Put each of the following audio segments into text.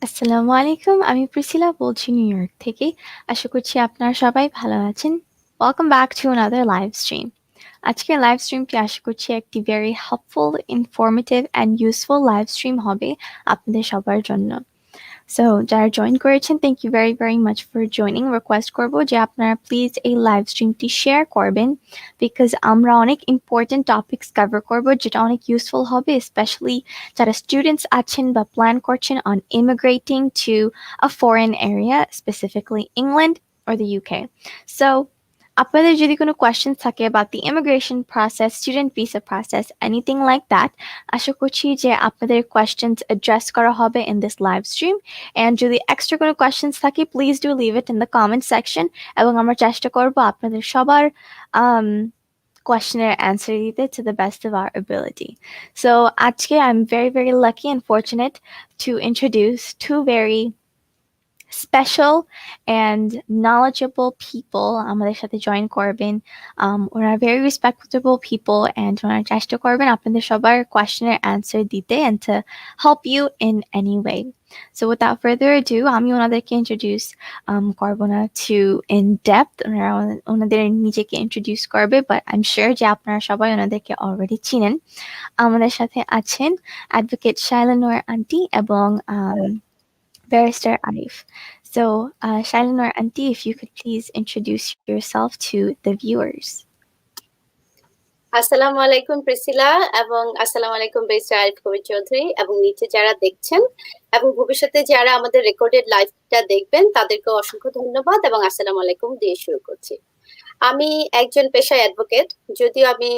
আসসালামু আলাইকুম। আমি প্রিসিলা বলছি নিউ ইয়র্ক থেকে। আশা করছি আপনারা সবাই ভালো আছেন। Welcome back to another live stream. আজকের লাইভ স্ট্রিমটি আশা করছি একটি very helpful, informative and useful live stream হবে আপনাদের সবার জন্য। So যারা জয়েন করেছেন, thank you very very much for joining. Request করব যে আপনারা প্লিজ এই লাইভ স্ট্রিমটি শেয়ার করবেন বিকজ আমরা অনেক ইম্পর্টেন্ট টপিকস কভার করব যেটা অনেক ইউজফুল হবে, স্পেশালি যারা স্টুডেন্টস আছেন বা প্ল্যান করছেন on immigrating to a foreign area, specifically England or the UK. So আপনাদের যদি কোনো questions থাকে about the immigration process, student visa process, anything like that, আশা করছি যে আপনাদের questions address করা হবে in this live stream. And যদি extra কোনো questions থাকে, please do leave it in the comment section এবং আমরা চেষ্টা করব আপনাদের সবার questionnaire answer দিতে to the best of our ability. So আজকে I'm very very lucky and fortunate to introduce two very special and knowledgeable people আমাদের সাথে জয়েন করবেন। ওনারা very respectable people and ওনারা চেষ্টা করবেন আপনাদের সবার কোয়েশ্চেনের অ্যান্সার দিতে and to help you in any way. So without further ado, আমি ওনাদেরকে introduce করব না too in depth. ওনারা ওনাদের নিজেকে introduce করবে, but I'm sure যে আপনারা সবাই ওনাদেরকে already চিনেন। আমাদের সাথে আছেন অ্যাডভোকেট শাইলা আন্টি এবং Barrister Arif. So, Shailin Auntie, if you could please introduce yourself to the viewers. আসসালামু আলাইকুম প্রিসিলা এবং আসসালামু আলাইকুম ব্যারিস্টার আরিফ কবির চৌধুরী এবং নিচে যারা দেখছেন এবং ভবিষ্যতে যারা আমাদের রেকর্ডেড লাইভটা দেখবেন তাদেরকে অসংখ্য ধন্যবাদ এবং আসসালামু আলাইকুম দিয়ে শুরু করছি। আমি একজন পেশায় অ্যাডভোকেট, যদিও আমি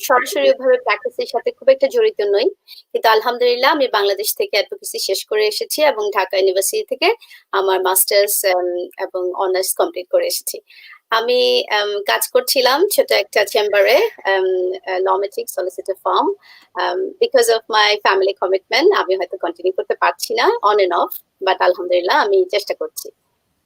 সরাসরিভাবে প্র্যাকটিসের সাথে খুব একটা জড়িত নই, কিন্তু আলহামদুলিল্লাহ আমি বাংলাদেশ থেকে অ্যাডভোকেসি শেষ করে এসেছি এবং ঢাকা ইউনিভার্সিটি থেকে আমার মাস্টার্স এবং অনার্স কমপ্লিট করে এসেছি। আমি কাজ করছিলাম ছোট একটা চেম্বারে, লমেটিক solicitor firm. Because of my family commitment আমি হয়তো কন্টিনিউ করতে পারছি না অন এন্ড অফ, বাট আলহামদুলিল্লাহ আমি চেষ্টা করছি।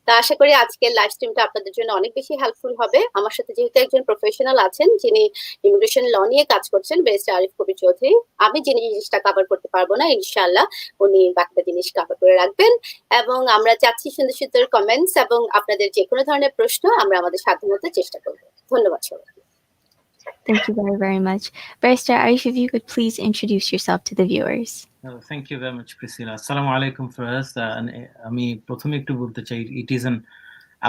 তা আশা করি আজকের লাইভ স্ট্রিমটা আপনাদের জন্য অনেক বেশি হেল্পফুল হবে। আমার সাথে যেহেতু একজন প্রফেশনাল আছেন যিনি ইমিগ্রেশন ল নিয়ে কাজ করছেন, ব্যারিস্টার আরিফ কবির চৌধুরী, আমি যে জিনিসটা কভার করতে পারবো না ইনশাআল্লাহ উনি বাকিটা জিনিস কভার করে রাখবেন। এবং আমরা চাচ্ছি সুন্দর সুন্দর কমেন্টস এবং আপনাদের যে কোনো ধরনের প্রশ্ন আমরা আমাদের সাধ্যমতো চেষ্টা করব। ধন্যবাদ সবাই। Thank you very, very much. Barrister Arif, if you could please introduce yourself to the viewers. Thank you very much, Priscilla. Assalamu alaikum first. আমি প্রথমে একটু বলতে চাই, it is an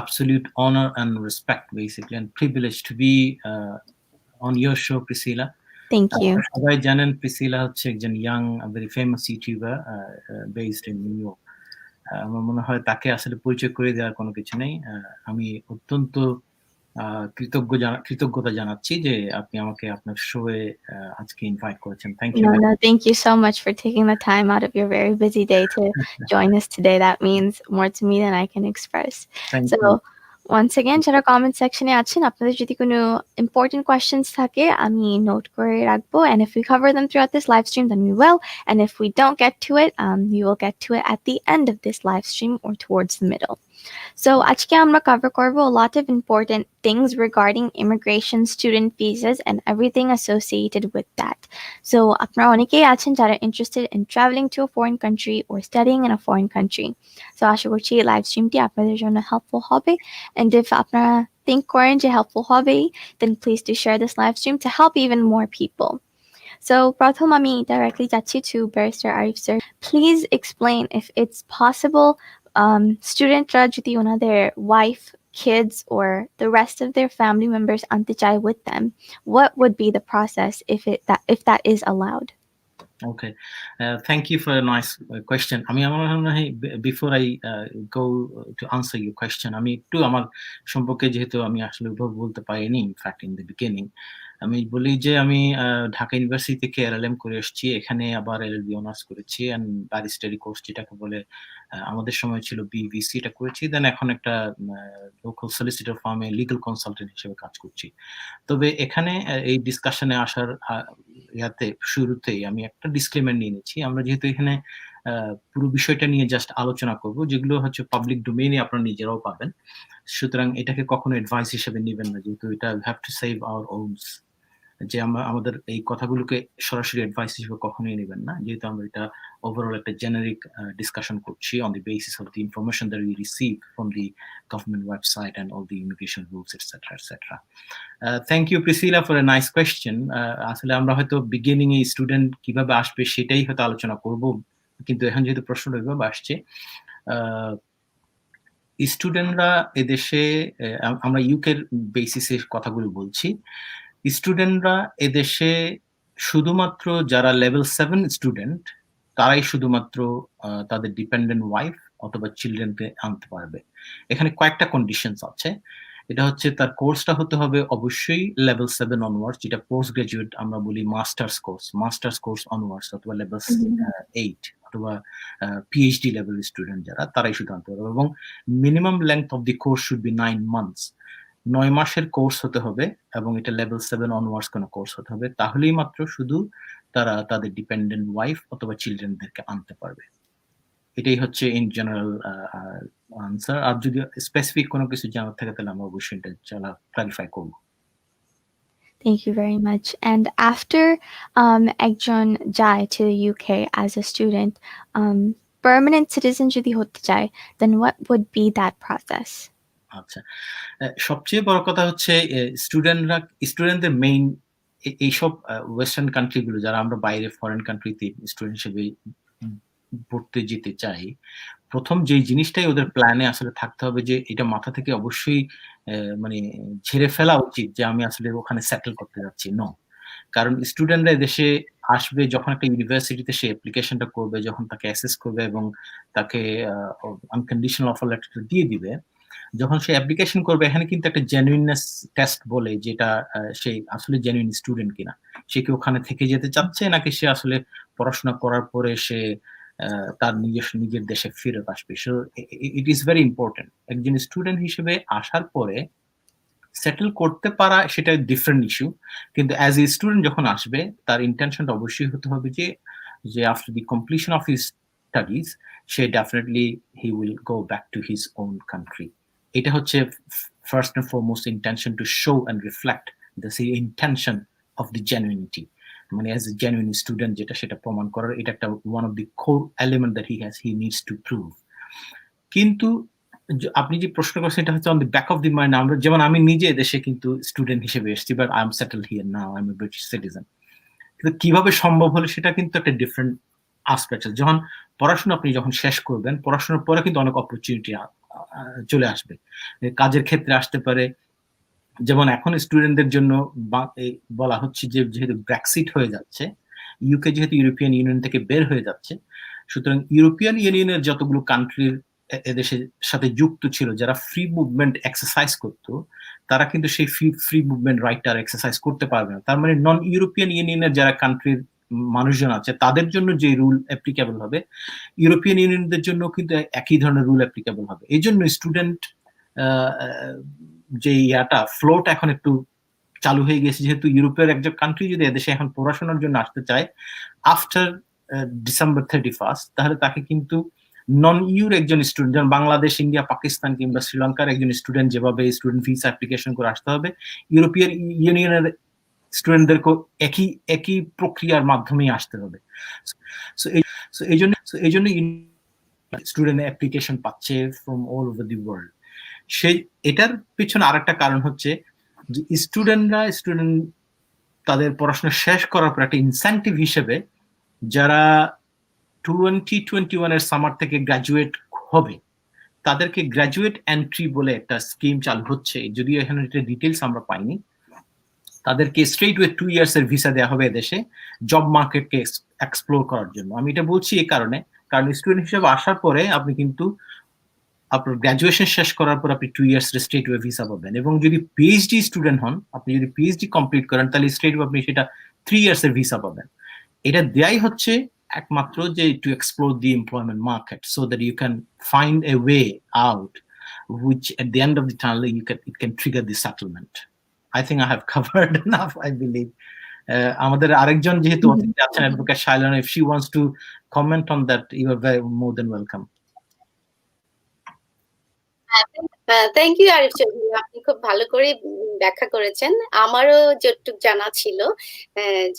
absolute honor and respect basically and privilege to be on your show, Priscilla. Thank you. সবাই জানেন Priscilla হচ্ছে একজন young very famous YouTuber based in New York. আমার মনে হয় তাকে আসলে পরিচয় করে দেওয়ার কোনো কিছু নেই। আমি অত্যন্ত কৃতজ্ঞতা জানাচ্ছি যে আপনি আমাকে আপনার শোয়ে আজকে ইনভাইট করেছেন। Thank you. No, thank you so much for taking the time out of your very busy day to join us today. That means more to me than I can express. Thank So you. once again, যারা comment সেকশনে আছেন, আপনাদের যদি কোনো important questions থাকে আমি note করে রাখবো, and if we cover them throughout this live stream then we will, and if we don't get to it, we will get to it at the end of this live stream or towards the middle. So আজকে আমরা cover করব a lot of important things regarding immigration, student visas and everything associated with that. So আপনারা অনেকেই আছেন যারা interested in traveling to a foreign country or studying in a foreign country. So আশা করছি এই live streamটি আপনাদের জন্য helpful হবে, and if আপনারা think করেন যে helpful হবে, then please do share this live stream to help even more people. So প্রথম আমি directly যাচ্ছি to Barrister Arif sir. Please explain if it's possible studentরা যদি ওনাদের wife, kids or the rest of their family members আনতে চায় with them, what would be the process if that is allowed? Okay, thank you for a nice question. I mean, before I go to answer your question, আমি একটু আমার সম্পর্কে যেহেতু আমি আসলে বলতে পারিনি, in fact in the beginning, আমি বলি যে আমি ঢাকা ইউনিভার্সিটি থেকে LLM করে এসেছি, এখানে আবার LLB অনার্স করেছি and ব্যারিস্টারি কোর্স যেটাকে বলে আমাদের সময় ছিল BVC, এটা করেছি, দেন এখন একটা লোকাল সলিসিটর ফার্মে লিগ্যাল কনসালটেন্ট হিসেবে কাজ করছি। তবে এখানে এই ডিসকাশনে আসার শুরুতেই আমি একটা ডিসক্লেমার নিয়ে নিচ্ছি। আমরা যেহেতু এখানে পুরো বিষয়টা নিয়ে জাস্ট আলোচনা করব, যেগুলো হচ্ছে পাবলিক ডোমেইনে আপনারা নিজেরাও পাবেন, সুতরাং এটাকে কখনো অ্যাডভাইস হিসেবে নেবেন না, যেহেতু এটা হ্যাভ টু সেভ আওয়ার ওনস যে আমাদের এই কথাগুলোকে সরাসরি অ্যাডভাইস হিসেবে কখনোই নেবেন না, যেহেতু আমরা এটা ওভারঅল একটা জেনারিক ডিসকাশন করছি on the basis of the information that we receive from the government website and all the immigration rules etcetera etcetera. Thank you Priscilla for a nice question. আসলে আমরা হয়তো বিগিনিং এ স্টুডেন্ট কিভাবে আসবে সেটাই হয়তো আলোচনা করব, কিন্তু এখন যেহেতু প্রশ্নটা এভাবে আসছে, স্টুডেন্টরা এদেশে, আমরা ইউকের বেসিসের কথাগুলো বলছি, স্টুডেন্টরা এদেশে শুধুমাত্র যারা লেভেল 7 স্টুডেন্ট তারাই শুধুমাত্র তাদের ডিপেন্ডেন্ট ওয়াইফ অথবা চিলড্রেনকে আনতে পারবে। এখানে কয়েকটা কন্ডিশনস আছে। এটা হচ্ছে তার কোর্সটা হতে হবে অবশ্যই লেভেল 7 অনওয়ার্ডস, যেটা পোস্ট গ্রাজুয়েট আমরা বলি মাস্টার্স কোর্স অনওয়ার্ডস, অথবা লেভেল 8 অথবা পিএইচডি লেভেল স্টুডেন্ট যারা, তারাই শুধু আনতে পারবে। এবং minimum length of the course should be 9 months, 9 মাসের কোর্স হতে হবে, এবং এটা লেভেল 7 অনওয়ার্ডস কোনো কোর্স হতে হবে। তাহলেই মাত্র শুধু তারা তাদের ডিপেন্ডেন্ট ওয়াইফ অথবা চিলড্রেনদেরকে আনতে পারবে। এটাই হচ্ছে ইন জেনারেল আনসার। আর যদি স্পেসিফিক কোনো কিছু জানার থাকে তাহলে আমরা অবশ্যই এটা ক্লারিফাই করব। Thank you very much. And after একজন যায় to the UK as a student, permanent citizen যদি হতে চায়, then what would be that process? আচ্ছা, সবচেয়ে বড় কথা হচ্ছে স্টুডেন্টদের মেইন এইসব ওয়েস্টার্ন কান্ট্রি গুলো, যারা আমরা বাইরে ফরেন কান্ট্রিতে স্টুডেন্ট হিসেবে পড়তে যেতে চাই, প্রথম যেই জিনিসটাই ওদের প্ল্যানে আসলে থাকতে হবে যে এটা মাথা থেকে অবশ্যই মানে ঝেড়ে ফেলা উচিত যে আমি আসলে ওখানে সেটেল করতে যাচ্ছি। নো, কারণ স্টুডেন্টরা দেশে আসবে যখন একটা ইউনিভার্সিটিতে সে অ্যাপ্লিকেশনটা করবে, যখন তাকে অ্যাসেস করবে এবং তাকে আনকন্ডিশনাল অফার লেটারটা দিয়ে দিবে, যখন সে অ্যাপ্লিকেশন করবে এখানে কিন্তু একটা জেনুইননেস টেস্ট বলে, যেটা সে আসলে জেনুইন স্টুডেন্ট কিনা, সে কি ওখানে থেকে যেতে চাচ্ছে নাকি সে আসলে পড়াশোনা করার পরে সে তার নিজের দেশে ফেরত আসবে। So it is very important. একজন স্টুডেন্ট হিসেবে আসার পরে সেটেল করতে পারা সেটা ডিফারেন্ট ইস্যু, কিন্তু অ্যাজ এ স্টুডেন্ট যখন আসবে তার ইন্টেনশনটা অবশ্যই হতে হবে যে after the completion of his studies সে definitely he will go back to his own country. এটা হচ্ছে first and foremost intention, to show and reflect the intention of the genuinity, মানে অ্যাজ এ জেনুইন স্টুডেন্ট যেটা, সেটা প্রমাণ করার এটা একটা one of the core element that he needs to prove. কিন্তু আপনি যে প্রশ্ন করছেন এটা হচ্ছে on the back of the mind. আমরা যেমন আমি নিজে দেশে কিন্তু স্টুডেন্ট হিসেবে এসেছি, but I am settle here now, I M A British citizen. কিন্তু কিভাবে সম্ভব হলো সেটা কিন্তু একটা ডিফারেন্ট আসপেক্ট আছে। যখন পড়াশোনা আপনি যখন শেষ করবেন, পড়াশোনার পরে কিন্তু অনেক অপরচুনিটি চলে আসবে, কাজের ক্ষেত্রে আসতে পারে। যেমন এখন স্টুডেন্টদের জন্য বলা হচ্ছে যে যেহেতু ব্রেক্সিট হয়ে যাচ্ছে, ইউকে যেহেতু ইউরোপিয়ান ইউনিয়ন থেকে বের হয়ে যাচ্ছে, সুতরাং ইউরোপিয়ান ইউনিয়নের যতগুলো কান্ট্রির এদেশের সাথে যুক্ত ছিল, যারা ফ্রি মুভমেন্ট এক্সারসাইজ করতো, তারা কিন্তু সেই ফ্রি মুভমেন্ট রাইটটা আর এক্সারসাইজ করতে পারবে না। তার মানে নন ইউরোপিয়ান ইউনিয়নের যারা কান্ট্রির মানুষজন আছে তাদের জন্য যে রুল অ্যাপ্লিকেবল হবে, ইউরোপিয়ান ইউনিয়নদের জন্য কিন্তু একই ধরনের রুল অ্যাপ্লিকেবল হবে। এই জন্য স্টুডেন্ট যে ফ্লোটা এখন একটু চালু হয়ে গেছে, যেহেতু ইউরোপের একজন কান্ট্রি যদি এদেশে এখন পড়াশোনার জন্য আসতে চায় আফটার ডিসেম্বর 31, তাহলে তাকে কিন্তু নন ইউর একজন স্টুডেন্ট, যেমন বাংলাদেশ, ইন্ডিয়া, পাকিস্তান কিংবা শ্রীলঙ্কার একজন স্টুডেন্ট যেভাবে স্টুডেন্ট ভিসা অ্যাপ্লিকেশন করে আসতে হবে, ইউরোপিয়ান ইউনিয়নের স্টুডেন্টদেরকে একই প্রক্রিয়ার মাধ্যমেই আসতে হবে। সো এই জন্য স্টুডেন্ট অ্যাপ্লিকেশন পাচ্ছে from all over the world. সেই এটার পিছনে আরেকটা কারণ হচ্ছে যে স্টুডেন্ট তাদের পড়াশোনা শেষ করার পর একটা ইনসেন্টিভ হিসেবে যারা 2021 এর সামার থেকে গ্রাজুয়েট হবে তাদেরকে গ্রাজুয়েট এন্ট্রি বলে একটা স্কিম চালু হচ্ছে, যদিও এখানে ডিটেলস আমরা পাইনি। তাদেরকে স্ট্রেট উইথ 2 ইয়ার্স এর ভিসা দেওয়া হবে দেশে জব মার্কেটকে এক্সপ্লোর করার জন্য। আমি এটা বলছি এই কারণে, কারণ স্টুডেন্ট হিসেবে আসার পরে আপনি কিন্তু আপনার গ্রাজুয়েশন শেষ করার পর আপনি 2 ইয়ার্স স্ট্রেট ওয়ে ভিসা পাবেন, এবং যদি পিএইচডি স্টুডেন্ট হন, আপনি যদি পিএইচডি কমপ্লিট করেন, তাহলে স্ট্রেট আপনি সেটা 3 ইয়ার্স এর ভিসা পাবেন। এটা দেয়াই হচ্ছে একমাত্র যে to explore the employment market, so that you can find a way out which at the end of the tunnel it can trigger the settlement. I think I have covered enough, I believe. আমাদের আরেকজন যেহেতু অতিথি আছেন, advocate শাইলান, if she wants to comment on that, you are very more than welcome. Thank you Arif Chowdhury, আপনি খুব ভালো করে ব্যাখ্যা করেছেন। আমারও যতটুকু জানা ছিল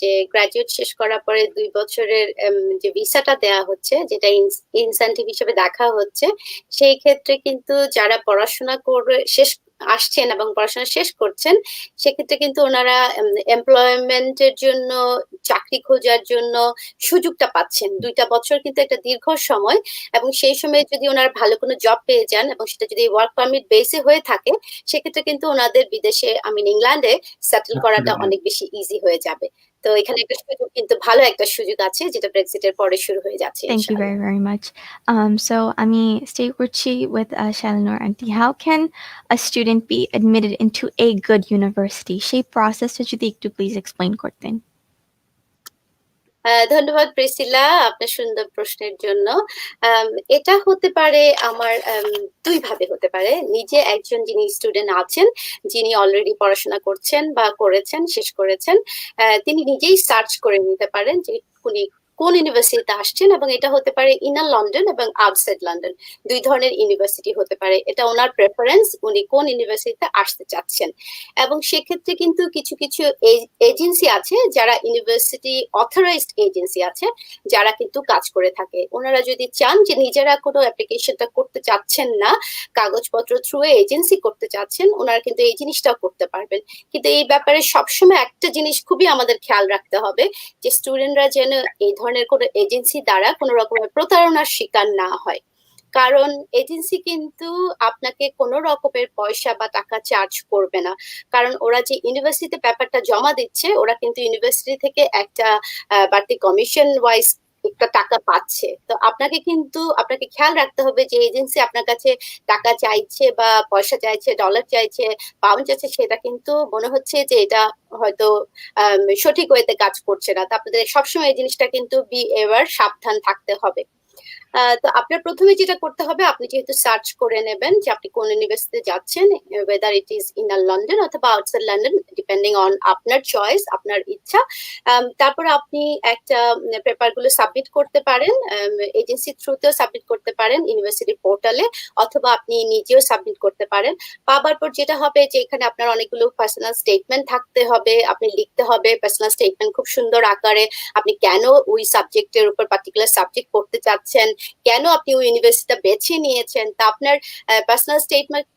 যে গ্রাজুয়েট শেষ করার পরে 2 বছরের যে ভিসাটা দেওয়া হচ্ছে, যেটা ইনসেন্টিভ হিসেবে দেখা হচ্ছে, সেই ক্ষেত্রে কিন্তু যারা পড়াশোনা করে শেষ আসছেন এবং পড়াশোনা শেষ করছেন, সেক্ষেত্রে কিন্তু ওনারা এমপ্লয়মেন্টের জন্য, চাকরি খোঁজার জন্য সুযোগটা পাচ্ছেন। 2টা বছর কিন্তু একটা দীর্ঘ সময়, এবং সেই সময় যদি ওনারা ভালো কোনো জব পেয়ে যান এবং সেটা যদি ওয়ার্ক পারমিট বেসে হয়ে থাকে, সেক্ষেত্রে কিন্তু ওনাদের বিদেশে, ইংল্যান্ডে সেটেল করাটা অনেক বেশি ইজি হয়ে যাবে। তো এখানে একটা সুযোগ, কিন্তু ভালো একটা সুযোগ আছে, যেটা ব্রেক্সিটের পরে শুরু হয়ে যাচ্ছে Thank you ইনশাআল্লাহ। very, very much. So, Ami, stay with Shalinor Auntie. How can a student be admitted into a good university? সেই processটা যদি একটু please explain করতেন। ধন্যবাদ প্রিসিলা, আপনার সুন্দর প্রশ্নের জন্য। এটা হতে পারে আমার 2 ভাবে হতে পারে। নিজে একজন যিনি স্টুডেন্ট আছেন, যিনি অলরেডি পড়াশোনা করছেন বা করেছেন, শেষ করেছেন, তিনি নিজেই সার্চ করে নিতে পারেন যে উনি কোন ইউনিভার্সিটিতে আসছেন, এবং এটা হতে পারে ইনার লন্ডন এবং আউটসাইড লন্ডন, 2 ধরনের ইউনিভার্সিটি হতে পারে। এটা ওনার প্রেফারেন্স, উনি কোন ইউনিভার্সিটিতে আসতে চাচ্ছেন। এবং সেক্ষেত্রে কিন্তু কিছু কিছু এজেন্সি আছে, যারা ইউনিভার্সিটি অথরাইজড এজেন্সি আছে, যারা কিন্তু কাজ করে থাকে। ওনারা যদি চান যে নিজেরা কোনো অ্যাপ্লিকেশনটা করতে চাচ্ছেন না, কাগজপত্র থ্রু এজেন্সি করতে চাচ্ছেন, ওনারা কিন্তু এই জিনিসটাও করতে পারবেন। কিন্তু এই ব্যাপারে সবসময় একটা জিনিস খুবই আমাদের খেয়াল রাখতে হবে, যে স্টুডেন্টরা যেন এই ধরনের কোনো এজেন্সি দ্বারা কোনো রকমের প্রতারণার শিকার না হয়। কারণ এজেন্সি কিন্তু আপনাকে কোনো রকমের পয়সা বা টাকা চার্জ করবে না। কারণ ওরা যে ইউনিভার্সিটিতে পেপারটা জমা দিচ্ছে, ওরা কিন্তু ইউনিভার্সিটি থেকে একটা বাড়তি কমিশন ওয়াইজ একটা টাকা পাচ্ছে। তো আপনাকে খেয়াল রাখতে হবে যে এজেন্সি আপনার কাছে টাকা চাইছে বা পয়সা চাইছে, ডলার চাইছে, পাউন্ড চাইছে, সেটা কিন্তু মনে হচ্ছে যে এটা হয়তো সঠিক ওয়েতে কাজ করছে না। তো আপনাদের সবসময় এই জিনিসটা কিন্তু বি এবার সাবধান থাকতে হবে। তো আপনার প্রথমে যেটা করতে হবে, আপনি যেহেতু সার্চ করে নেবেন যে আপনি কোন ইউনিভার্সিটিতে যাচ্ছেন, weather it is inner London অথবা আউটসাইড লন্ডন, ডিপেন্ডিং অন আপনার চয়েস, আপনার ইচ্ছা। তারপরে আপনি একটা পেপার গুলো সাবমিট করতে পারেন, এজেন্সি থ্রুতেও সাবমিট করতে পারেন ইউনিভার্সিটি পোর্টালে, অথবা আপনি নিজেও সাবমিট করতে পারেন। পাবার পর যেটা হবে, যে এখানে আপনার অনেকগুলো পার্সোনাল স্টেটমেন্ট থাকতে হবে, আপনি লিখতে হবে পার্সোনাল স্টেটমেন্ট খুব সুন্দর আকারে। আপনি কেন ওই সাবজেক্টের উপর, পার্টিকুলার সাবজেক্ট পড়তে চাচ্ছেন, কেন আপনি ওই ইউনিভার্সিটিটা বেছে নিয়েছেন। তা আপনার পার্সোনাল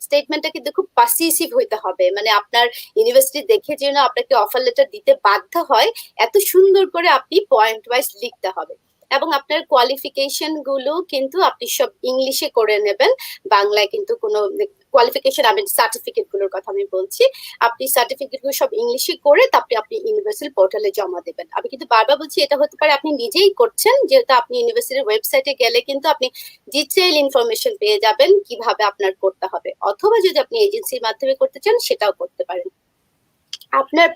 স্টেটমেন্টটা কিন্তু খুব পারসিসিভ হইতে হবে, মানে আপনার ইউনিভার্সিটি দেখে যেন আপনাকে অফার লেটার দিতে বাধ্য হয়, এত সুন্দর করে আপনি পয়েন্ট ওয়াইজ লিখতে হবে। এবং আপনার কোয়ালিফিকেশন গুলো কিন্তু আপনি সব ইংলিশে করে নেবেন, বাংলায় কিন্তু কোনো কোয়ালিফিকেশন, আমি সার্টিফিকেট গুলোর কথা আমি বলছি, আপনি সার্টিফিকেট গুলো সব ইংলিশে করে তারপরে আপনি ইউনিভার্সিটি পোর্টালে জমা দেবেন। আমি কিন্তু বারবার বলছি, এটা হতে পারে আপনি নিজেই করছেন, যেহেতু আপনি ইউনিভার্সিটির ওয়েবসাইটে গেলে কিন্তু আপনি ডিটেইল ইনফরমেশন পেয়ে যাবেন কিভাবে আপনার করতে হবে, অথবা যদি আপনি এজেন্সির মাধ্যমে করতে চান, সেটাও করতে পারেন। আপনার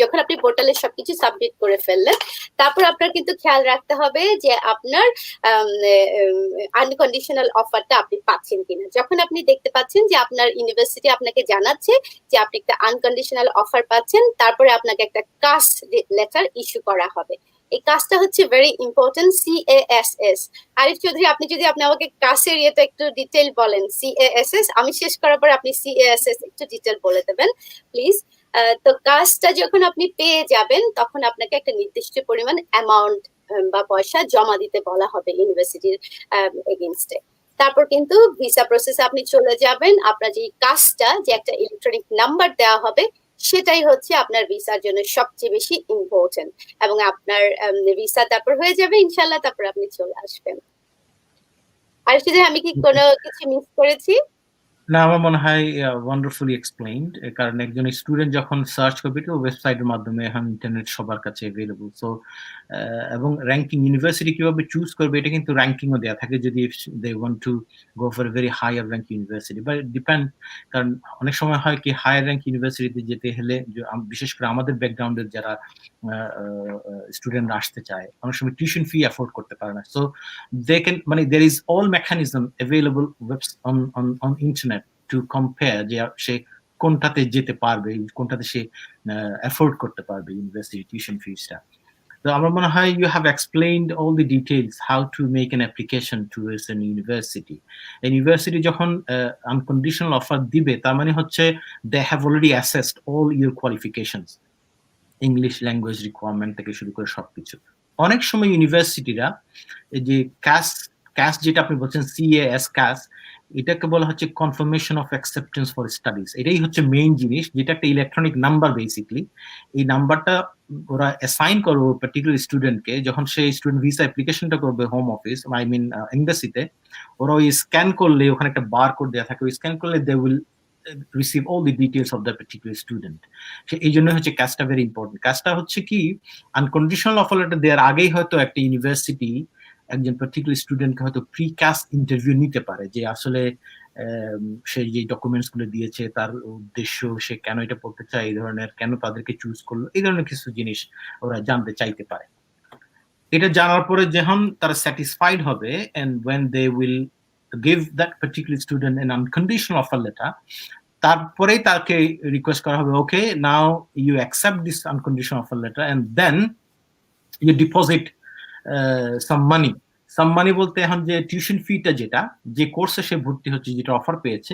যখন আপনি পোর্টালে সবকিছু সাবমিট করে ফেললেন, তারপর আপনার কিন্তু খেয়াল রাখতে হবে যে আপনার আনকন্ডিশনাল অফারটা আপনি পাচ্ছেন কিনা। যখন আপনি দেখতে পাচ্ছেন যে আপনার ইউনিভার্সিটি আপনাকে জানাচ্ছে যে আপনি একটা আনকন্ডিশনাল অফার পাচ্ছেন, তারপরে আপনাকে একটা কাস্ট লেটার ইস্যু করা হবে। এই কাজটা হচ্ছে very important, CASS। Arif Chowdhury, আপনি আমাকে কাজের ইয়েটা একটু ডিটেল বলেন, CASS। আমি শেষ করার পর আপনি CASS একটু ডিটেল বলে দেবেন প্লিজ। তো কাজটা যখন আপনি পেয়ে যাবেন, তখন আপনাকে একটা নির্দিষ্ট পরিমাণ অ্যামাউন্ট বা পয়সা জমা দিতে বলা হবে ইউনিভার্সিটির এগেইনস্টে। তারপর কিন্তু ভিসা প্রসেসে আপনি চলে যাবেন। আপনার যে কাজটা, যে একটা ইলেকট্রনিক নাম্বার দেওয়া হবে, সেটাই হচ্ছে আপনার ভিসার জন্য সবচেয়ে বেশি ইম্পর্টেন্ট। এবং আপনার ভিসা তারপর হয়ে যাবে ইনশাল্লাহ, তারপর আপনি চলে আসবেন। আর শুধু আমি কি কোনো কিছু মিস করেছি? না, আমার মনে হয় ওয়ান্ডারফুলি এক্সপ্লেইনড। কারণ একজন স্টুডেন্ট যখন সার্চ করবে, তো ওয়েবসাইটের মাধ্যমে এখন ইন্টারনেট সবার কাছে অ্যাভেলেবল। সো এবং র্যাঙ্কিং, ইউনিভার্সিটি কিভাবে চুজ করবে, এটা কিন্তু র্যাঙ্কিংও দেওয়া থাকে, যদি they want to go for very higher rank university. But depend, কারণ অনেক সময় হয় কি, হায়ার র্যাঙ্ক ইউনিভার্সিটিতে যেতে হলে, বিশেষ করে আমাদের ব্যাকগ্রাউন্ডের যারা স্টুডেন্টরা আসতে চায়, অনেক সময় টিউশন ফি অ্যাফোর্ড করতে পারে না। সো they can, মানে there is all mechanism available on internet to compare যে সে কোনটাতে যেতে পারবে, কোনটাতে সে অ্যাফোর্ড করতে পারবে ইউনিভার্সিটি টিউশন ফিসটা। তো So আমার মনে হয় you have explained all the details how to make an application towards an university. University যখন unconditional offer দিবে তার মানে হচ্ছে they have already assessed all your qualifications, English language requirement থেকে শুরু করে সবকিছু। অনেক সময় ইউনিভার্সিটিরা এই যে ক্যাস যেটা আপনি বলছেন CAS ক্যাস, এটাকে বলা হচ্ছে confirmation of acceptance for studies. এটাই হচ্ছে মেইন জিনিস, যেটা একটা ইলেকট্রনিক নাম্বার বেসিকলি। এই নাম্বারটা ওরা অ্যাসাইন করবে পার্টিকুলার স্টুডেন্টকে যখন সেই স্টুডেন্ট ভিসা অ্যাপ্লিকেশনটা করবে হোম অফিস, আই মিন এমবাসিতে। ওরা ওই স্ক্যান করলে ওখানে একটা বার কোড দেওয়া থাকে, ওই স্ক্যান করলে they will receive all the details of that particular student. এই জন্য হচ্ছে কাজটা ভেরি ইম্পর্টেন্ট। কাজটা হচ্ছে কি আনকন্ডিশনাল অফার লেটার দেওয়ার আগেই হয়তো একটা ইউনিভার্সিটি একজন পার্টিকুলার স্টুডেন্টকে হয়তো প্রি কাস্ট ইন্টারভিউ নিতে পারে, যে আসলে সে যে ডকুমেন্টস গুলো দিয়েছে তার উদ্দেশ্য, সে কেন এটা পড়তে চায়, এই ধরনের কেন তাদেরকে চুজ করলো, এই ধরনের কিছু জিনিস ওরা জানতে চাইতে পারে। এটা জানার পরে যখন তারা স্যাটিসফাইড হবে and when they will give that particular student an unconditional offer letter, তারপরেই তাকে রিকোয়েস্ট করা হবে okay now you accept this unconditional offer letter and then you deposit some money বলতে এখন যে টিউশন ফিটা যেটা যে কোর্সে সে ভর্তি হচ্ছে, যেটা অফার পেয়েছে,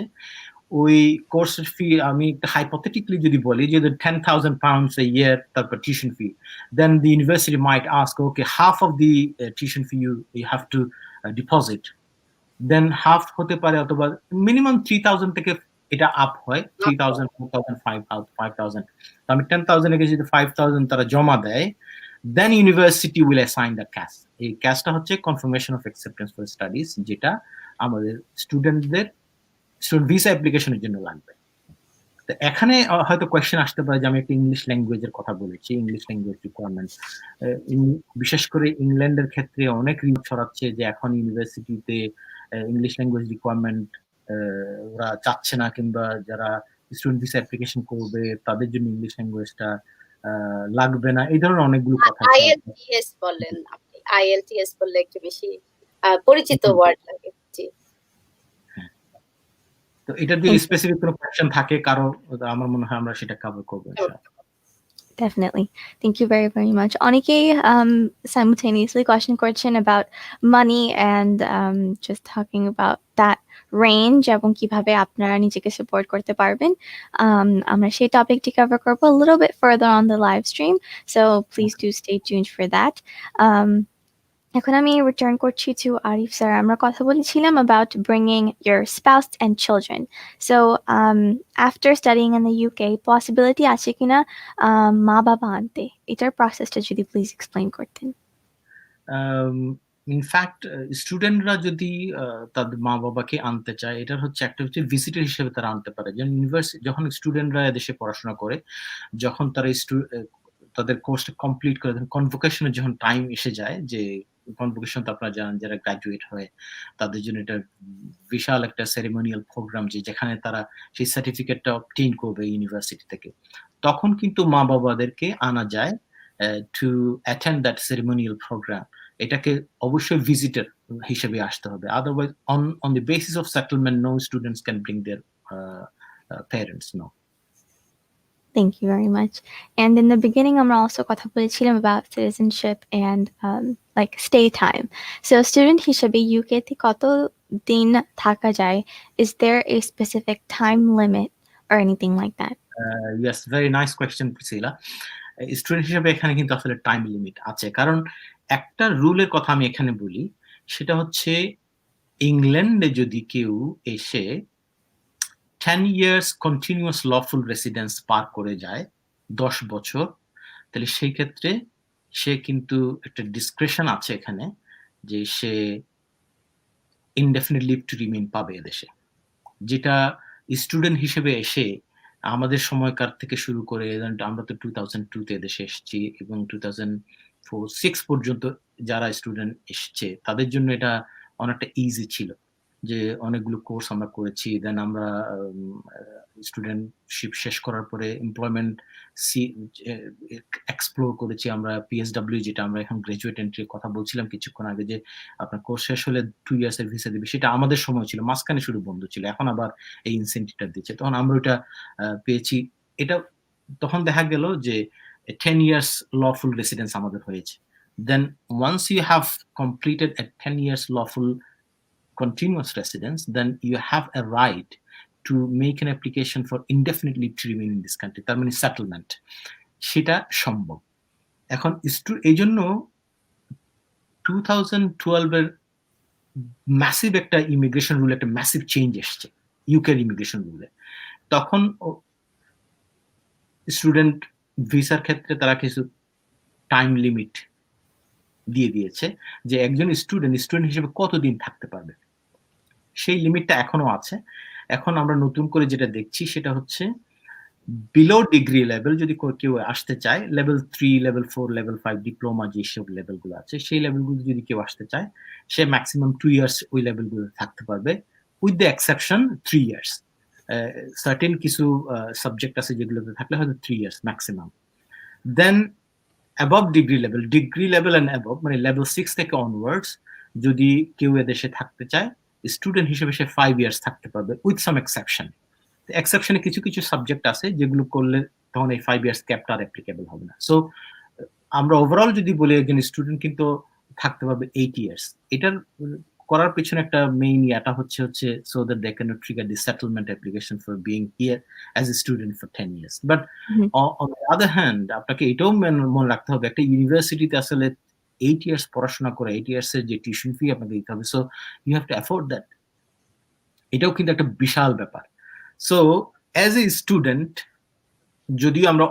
ওই কোর্সের ফি আমি হাইপোথেটিক্যালি যদি বলি যে 10,000 pounds a year তারপর tuition fee, then the university might ask okay half of the tuition fee you have to deposit, then half হতে পারে অথবা মিনিমাম 3,000 থেকে এটা আপ হয়, 3,000 4,000 5,000। তো আমি 10,000 এ যদি 5,000 তারা জমা দেয়, then university will assign the CAS. এই ক্যাশটা হচ্ছে confirmation of acceptance for studies, যেটা আমাদের স্টুডেন্টদের স্টুডেন্ট ভিসা অ্যাপ্লিকেশনের জন্য লাগবে। তো এখানে হয়তো কোয়েশ্চেন আসতে পারে যে আমি একটা ইংলিশ ল্যাঙ্গুয়েজের কথা বলেছি, ইংলিশ ল্যাঙ্গুয়েজ রিকোয়ারমেন্ট বিশেষ করে ইংল্যান্ডের ক্ষেত্রে অনেক রিপ ছড়াচ্ছে যে এখন ইউনিভার্সিটিতে ইংলিশ ল্যাঙ্গুয়েজ রিকোয়ারমেন্ট ওরা চাচ্ছে না, কিংবা যারা স্টুডেন্ট ভিসা অ্যাপ্লিকেশন করবে তাদের জন্য ইংলিশ ল্যাঙ্গুয়েজটা লাগবে না, এই ধরনের অনেকগুলো কথা। আইএলটিএস বলেন আপনি, আইএলটিএস বললে একটু বেশি পরিচিত ওয়ার্ড লাগে। জি, তো এটা যদি স্পেসিফিক কোনো কোয়েশ্চেন থাকে কারো, আমার মনে হয় আমরা সেটা কভার করব ইনশাআল্লাহ। Definitely. Thank you very, very much. Onike simultaneously question করছেন about money and just talking about that range এবং কিভাবে আপনারা নিজেকে support করতে পারবেন। আমরা সেই টপিকটি cover করব a little bit further on the live stream, so please do stay tuned for that. এখন আমি রিটার্ন করছি to Arif sir. আমরা কথা বলেছিলাম about bringing your spouse and children. So after studying in the UK, possibility আছে কিনা মা বাবা আনতে? এটার প্রসেসটা যদি প্লিজ এক্সপ্লেইন করতেন। ইনফ্যাক্ট স্টুডেন্টরা যদি তাদের মা বাবাকে আনতে চায়, এটার হচ্ছে একটা হচ্ছে ভিজিটর হিসেবে তারা আনতে পারে। যেমন ইউনিভার্সিটি যখন স্টুডেন্টরা দেশে পড়াশোনা করে, যখন তারা তাদের কোর্সটা কমপ্লিট করে, কনভোকেশনের যখন টাইম এসে যায়, যে কনভোকেশন তো আপনারা জানেন যারা গ্রাজুয়েট হয় তাদের জন্য এটা বিশাল একটা সেরিমোনিয়াল প্রোগ্রাম, যেখানে তারা সেই সার্টিফিকেটটা অবটেইন করবে ইউনিভার্সিটি থেকে, তখন কিন্তু মা বাবাদেরকে আনা যায় to attend that ceremonial programme. এটাকে অবশ্যই ভিজিটর হিসেবে আসতে হবে, otherwise on the basis of settlement no students can bring their parents, no. Thank you very much. And in the beginning, আমরা also কথা বলেছিলাম about citizenship and like stay time. So student হিসেবে UK তে কত দিন থাকা যায়? Is there a specific time limit or anything like that? Yes, very nice question, Pricila. Student হিসেবে এখানে কিন্তু আসলে টাইম লিমিট আছে, কারণ একটা রুলের কথা আমি এখানে বলি, সেটা হচ্ছে ইংল্যান্ডে যদি কেউ এসে 10 years কন্টিনিউয়াস লফুল রেসিডেন্স পার করে যায়, 10 বছর, তাহলে সেই ক্ষেত্রে সে কিন্তু একটা ডিসক্রিপশন আছে এখানে যে সে ইনডেফিনিট লিভ টু রিমেইন পাবে এদেশে, যেটা স্টুডেন্ট হিসেবে এসে আমাদের সময়কার থেকে শুরু করে, আমরা তো 2002 তে দেশে এসেছি এবং 2004-06 পর্যন্ত যারা স্টুডেন্ট এসেছে তাদের জন্য এটা অনেকটা ইজি ছিল, যে অনেকগুলো কোর্স আমরা করেছি, দেন আমরা স্টুডেন্টশিপ শেষ করার পরে এমপ্লয়মেন্ট এক্সপ্লোর করেছি আমরা, পিএসডব্লিউ যেটা আমরা এখন গ্রাজুয়েট এন্ট্রির কথা বলছিলাম কিছুক্ষণ আগে, যে আপনার কোর্স শেষ হলে 2 years এর ভিসা দিবে, সেটা আমাদের সময় ছিল, মাঝখানে শুরু বন্ধ ছিল, এখন আবার এই ইনসেন্টিভটা দিচ্ছে, তখন আমরা ওটা পেয়েছি। এটা তখন দেখা গেল যে 10 years lawful residence আমাদের হয়েছে, then once you have completed a 10 years lawful continuous residence, then you have a right to make an application for indefinite leave to remain in this country, তার মানে সেটেলমেন্ট, সেটা সম্ভব। এখন এই জন্য 2012 এর ম্যাসিভ একটা ইমিগ্রেশন রুল, একটা ম্যাসিভ চেঞ্জ এসছে ইউকের ইমিগ্রেশন রুলে। তখন স্টুডেন্ট ভিসার ক্ষেত্রে তারা কিছু টাইম লিমিট দিয়ে দিয়েছে যে একজন স্টুডেন্ট হিসেবে কতদিন থাকতে পারবে, সেই লিমিটটা এখনো আছে। এখন আমরা নতুন করে যেটা দেখছি সেটা হচ্ছে বিলো ডিগ্রি লেভেল যদি কেউ আসতে চায়, লেভেল 3, লেভেল 4, লেভেল 5 ডিপ্লোমা যেসব লেভেলগুলো আছে সেই লেভেলগুলো যদি কেউ আসতে চায়, সে ম্যাক্সিমাম 2 ইয়ার্স ওই লেভেলগুলো থাকতে পারবে, with the exception 3 years. Certain কিছু সাবজেক্ট আছে যেগুলোতে থাকলে হয়তো 3 years maximum. Then above degree level and above, মানে লেভেল 6 থেকে অনওয়ার্ডস যদি কেউ এদেশে থাকতে চায়, স্টুডেন্ট হিসেবে সে 5 ইয়ার্স থাকতে পারবে, উইথ সাম এক্সেপশন। এক্সেপশনে কিছু কিছু সাবজেক্ট আছে যেগুলো করলে তখন এই 5 ইয়ার্স ক্যাপটা আর অ্যাপ্লিকেবল হবে না। সো আমরা ওভারঅল যদি বলি একজন স্টুডেন্ট কিন্তু থাকতে পারবে 8 ইয়ার্স। এটার করার পেছনে একটা মেইন ইয়াটা হচ্ছে so that they can trigger the settlement application for being here as a student for 10 years. But on the other hand আপনাকে এটাও মনে রাখতে হবে, একটা ইউনিভার্সিটিতে আসলে 8 ইয়ার্স পড়াশোনা করে 8 ইয়ার্সের যে টিউশন ফি আপনাকে দিতে হবে, so you have to afford that. এটাও কিন্তু একটা বিশাল ব্যাপার। সো অ্যাজ এ স্টুডেন্ট যদিও আমরা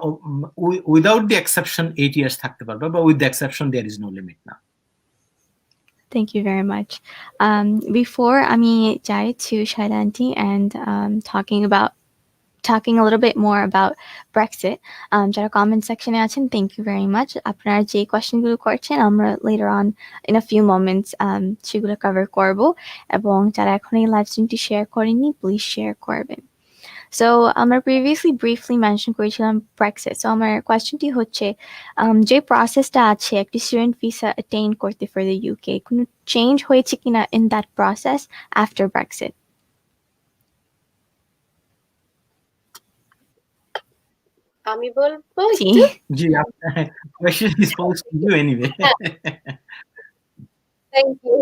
উইদাউট দি এক্সেপশন 8 ইয়ার্স থাকতে পারবো, বা with the exception there is no limit না। Thank you very much. Before Ami Jai to Shaila Aunty and talking a little bit more about Brexit, যারা comment section এ আছেন, thank you very much. আপনারা যে question গুলো করছেন আমরা later on in a few moments সেগুলো cover করব, এবং যারা এখন এই live streamটি share করেননি please share করবেন। So আমরা previously briefly mention করেছিলাম Brexit. So আমার questionটি হচ্ছে যে processটা আছে একটি student visa attain করতে for the UK, কোনো change হয়েছে কিনা in that process after Brexit? আমি বলবো জি। একটু। জি, question is posed to you anyway. Thank you.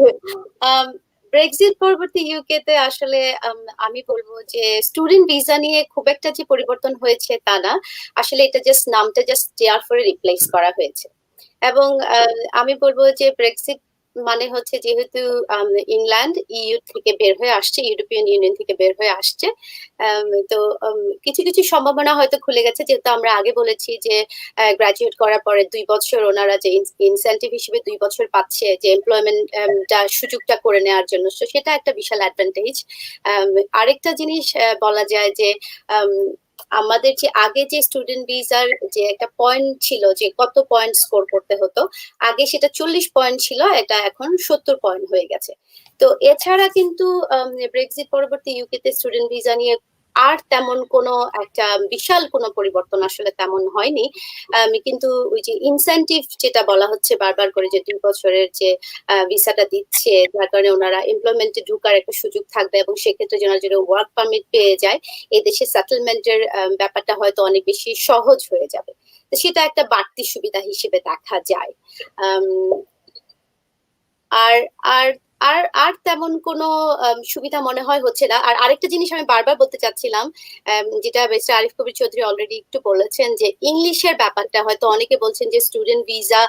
Brexit পরবর্তী ইউকেতে আসলে আমি বলবো যে স্টুডেন্ট ভিসা নিয়ে খুব একটা যে পরিবর্তন হয়েছে তা না, আসলে এটা জাস্ট নামটা জাস্ট দেয়ার ফরে রিপ্লেস করা হয়েছে। এবং আমি বলবো যে ব্রেক্সিট মানে হচ্ছে যেহেতু ইংল্যান্ড ইইউ থেকে বের হয়ে আসছে, ইউরোপিয়ান ইউনিয়ন থেকে বের হয়ে আসছে, তো কিছু কিছু সম্ভাবনা হয়তো খুলে গেছে, যেহেতু আমরা আগে বলেছি যে গ্রাজুয়েট করার পরে 2 বছর ওনারা যে ইনসেন্টিভ হিসেবে 2 বছর পাচ্ছে যে এমপ্লয়মেন্টটা সুযোগটা করে নেওয়ার জন্য, তো সেটা একটা বিশাল অ্যাডভান্টেজ। আরেকটা জিনিস বলা যায় যে আমাদের যে আগে যে স্টুডেন্ট ভিসার যে একটা পয়েন্ট ছিল যে কত পয়েন্ট স্কোর করতে হতো, আগে সেটা 40 পয়েন্ট ছিল, এটা এখন 70 পয়েন্ট হয়ে গেছে। তো এছাড়া কিন্তু ব্রেক্সিট পরবর্তী ইউকেতে স্টুডেন্ট ভিসা নিয়ে আর তেমন কোনো একটা বিশাল কোনো পরিবর্তন আসলে তেমন হয়নি। কিন্তু ওই যে ইনসেন্টিভ যেটা বলা হচ্ছে বারবার করে যে 2 বছরের যে ভিসাটা দিচ্ছে, যার কারণে ওনারা এমপ্লয়মেন্টে ঢুকার একটা সুযোগ থাকবে, এবং সেক্ষেত্রে যেন ওয়ার্ক পারমিট পেয়ে যায়, এই দেশে সেটেলমেন্টের ব্যাপারটা হয়তো অনেক বেশি সহজ হয়ে যাবে। তো সেটা একটা বাড়তি সুবিধা হিসেবে দেখা যায়। আর আর আর আর তেমন কোনো সুবিধা মনে হয় হচ্ছে না। আর আরেকটা জিনিস আমি বারবার বলতে চাচ্ছিলাম, যেটা মিস্টার আরিফ কবির চৌধুরী অলরেডি একটু বলেছেন, যে ইংলিশের ব্যাপারটা হয়তো অনেকে বলছেন যে স্টুডেন্ট ভিসা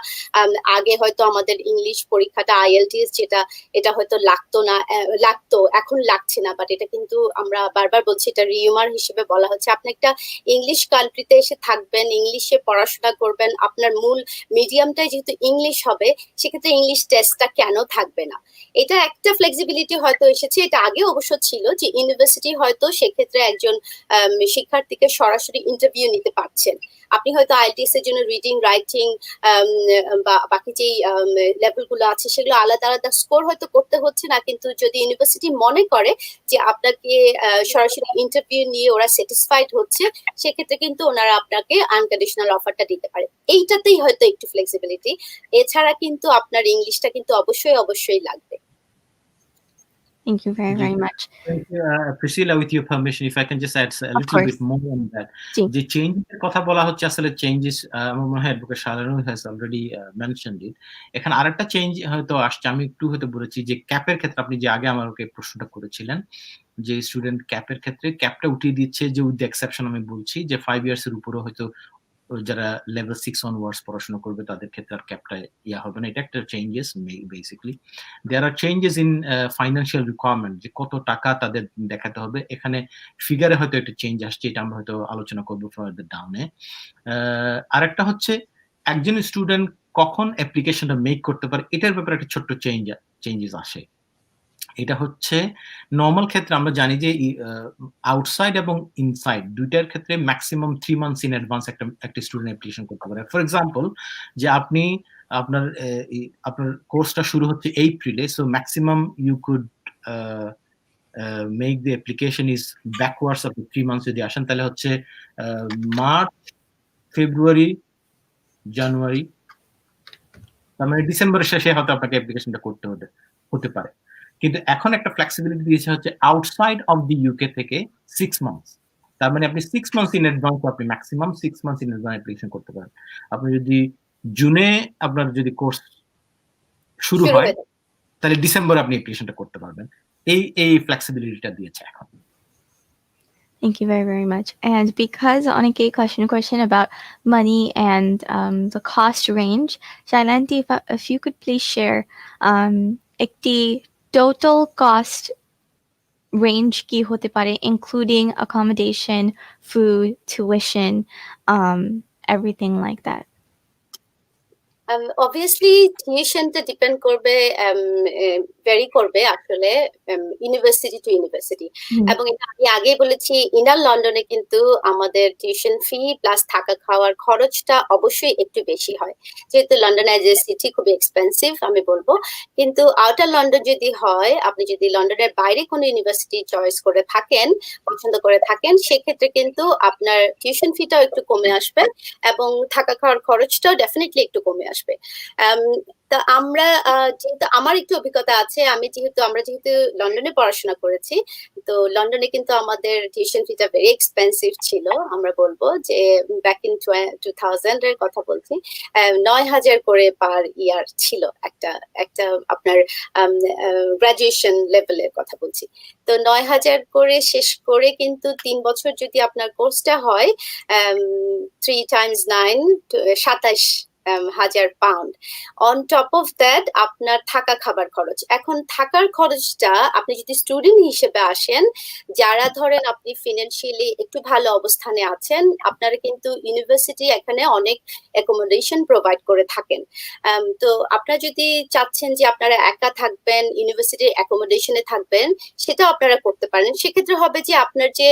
আগে হয়তো আমাদের ইংলিশ পরীক্ষাটা আইএলটিএস যেটা, এটা হয়তো লাগতো, এখন লাগছে না। বাট এটা কিন্তু আমরা বারবার বলছি, এটা রিউমার হিসেবে বলা হচ্ছে। আপনি একটা ইংলিশ কান্ট্রিতে এসে থাকবেন, ইংলিশে পড়াশোনা করবেন, আপনার মূল মিডিয়ামটাই যেহেতু ইংলিশ হবে, সেক্ষেত্রে ইংলিশ টেস্টটা কেন থাকবে না? এটা একটা ফ্লেক্সিবিলিটি হয়তো এসেছে, এটা আগে অবশ্য ছিল যে ইউনিভার্সিটি হয়তো সেক্ষেত্রে একজন শিক্ষার্থীকে সরাসরি ইন্টারভিউ নিতে পারছেন। আপনি হয়তো আইএলটিএস এর জন্য রিডিং, রাইটিং বা বাকি যেই লেভেলগুলো আছে সেগুলো আলাদা আলাদা স্কোর হয়তো করতে হচ্ছে না, কিন্তু যদি ইউনিভার্সিটি মনে করে যে আপনাকে সরাসরি ইন্টারভিউ নিয়ে ওরা স্যাটিসফাইড হচ্ছে, সেক্ষেত্রে কিন্তু ওনারা আপনাকে আনকন্ডিশনাল অফারটা দিতে পারে। এইটাতেই হয়তো একটু ফ্লেক্সিবিলিটি, এছাড়া কিন্তু আপনার ইংলিশটা কিন্তু অবশ্যই লাগবে। Thank you very, G. very much. Thank you, Priscilla, with your permission, if I can just add a Of little course. bit more on that. জি। যে চেঞ্জেস এর কথা বলা হচ্ছে আসলে চেঞ্জেস আমার মনে হয় অ্যাডভোকেট শাহরানুর হ্যাজ অলরেডি মেনশনড ইট। এখানে আরেকটা চেঞ্জ হয়তো আসছে, আমি একটু হয়তো বলেছি যে ক্যাপের ক্ষেত্রে আপনি যে আগে আমাকে প্রশ্নটা করেছিলেন, যে স্টুডেন্ট ক্যাপের ক্ষেত্রে ক্যাপটা উঠিয়ে দিচ্ছে, যে উইথ দ্য এক্সেপশন আমি বলছি যে 5 ইয়ার্স এর উপরেও হয়তো যারা লেভেল 6 অনওয়ার্ডস পড়াশোনা করবে তাদের ক্ষেত্রে আর ক্যাপটা ইয়া হবে না। এটা একটা changes basically. There are changes in financial requirement, যে কত টাকা তাদের দেখাতে হবে। এখানে ফিগারে হয়তো একটা চেঞ্জ আসছে, এটা আমরা হয়তো আলোচনা করবো ফার্দার ডাউনে। আরেকটা হচ্ছে একজন স্টুডেন্ট কখন অ্যাপ্লিকেশনটা মেক করতে পারে, এটার ব্যাপারে একটা ছোট্ট চেঞ্জেস আসে। এটা হচ্ছে নরমাল ক্ষেত্রে আমরা জানি যে আউটসাইড এবং ইনসাইড দুইটার ক্ষেত্রে ম্যাক্সিমাম 3 মান্থস ইন অ্যাডভান্স একটা স্টুডেন্ট অ্যাপ্লিকেশন করতে পারে। ফর এক্সাম্পল, যে আপনি আপনার আপনার কোর্সটা শুরু হচ্ছে এপ্রিলে, so maximum you could make the application is backwards of 3 months যদি আসেন, তাহলে হচ্ছে মার্চ, ফেব্রুয়ারি, জানুয়ারি, তার মানে ডিসেম্বরের শেষে হয়তো আপনাকে অ্যাপ্লিকেশনটা করতে হতে পারে। কিন্তু এখন একটা ফ্লেক্সিবিলিটি দিয়েছে হচ্ছে আউটসাইড অফ দি ইউকে থেকে 6 মান্থস। তার মানে আপনি 6 মান্থস ইন অ্যাডভান্স, আপনি maximum 6 months in advance application করতে পারেন। আপনি যদি জুনে আপনার যদি কোর্স শুরু হয়, হয়ে যাবে। তাহলে ডিসেম্বরে আপনি অ্যাপ্লিকেশনটা করতে পারবেন। এই ফ্লেক্সিবিলিটিটা দিয়েছে এখন। Thank you very, very much. And because on a question about money and the cost range, Shailanti, if you could please share the total cost range ki hote pare, including accommodation, food, tuition, everything like that. Obviously টিউশনটা depend করবে, vary করবে আসলে university two university. এবং এটা আমি আগেই বলেছি, inner লন্ডনে কিন্তু আমাদের টিউশন ফি প্লাস থাকা খাওয়ার খরচটা অবশ্যই একটু বেশি হয়, যেহেতু লন্ডন অ্যাজ এ সিটি খুবই এক্সপেন্সিভ আমি বলবো। কিন্তু আউটার লন্ডন যদি হয়, আপনি যদি লন্ডনের বাইরে কোনো ইউনিভার্সিটি চয়েস করে থাকেন, পছন্দ করে থাকেন, সেক্ষেত্রে কিন্তু আপনার টিউশন ফিটাও একটু কমে আসবে এবং থাকা খাওয়ার খরচটাও ডেফিনেটলি একটু কমে আসবে। তা আমরা যেহেতু আমার একটু অভিজ্ঞতা আছে, আমরা যেহেতু লন্ডনে পড়াশোনা করেছি, তো লন্ডনে কিন্তু আমাদের টিউশন ফিটা ভেরি এক্সপেন্সিভ ছিল। আমরা বলবো যে ব্যাক ইন 2000 এর কথা বলছি, 9,000 করে পার ইয়ার ছিল একটা একটা আপনার গ্রাজুয়েশন লেভেলের কথা বলছি। তো 9,000 করে শেষ করে কিন্তু 3 বছর যদি আপনার কোর্সটা হয়, 3 times 9 27,000 pound. On top of that আপনার থাকা খাবার খরচ। এখন থাকার খরচটা আপনি যদি স্টুডেন্ট হিসেবে আসেন, যারা ধরেন আপনি ফিনান্সিয়ালি একটু ভালো অবস্থানে আছেন, আপনারা কিন্তু ইউনিভার্সিটি এখানে অনেক অ্যাকোমোডেশন প্রোভাইড করে থাকেন। তো আপনারা যদি চাচ্ছেন যে আপনারা একা থাকবেন, ইউনিভার্সিটির অ্যাকোমোডেশনে থাকবেন, সেটাও আপনারা করতে পারেন। সেক্ষেত্রে হবে যে আপনার যে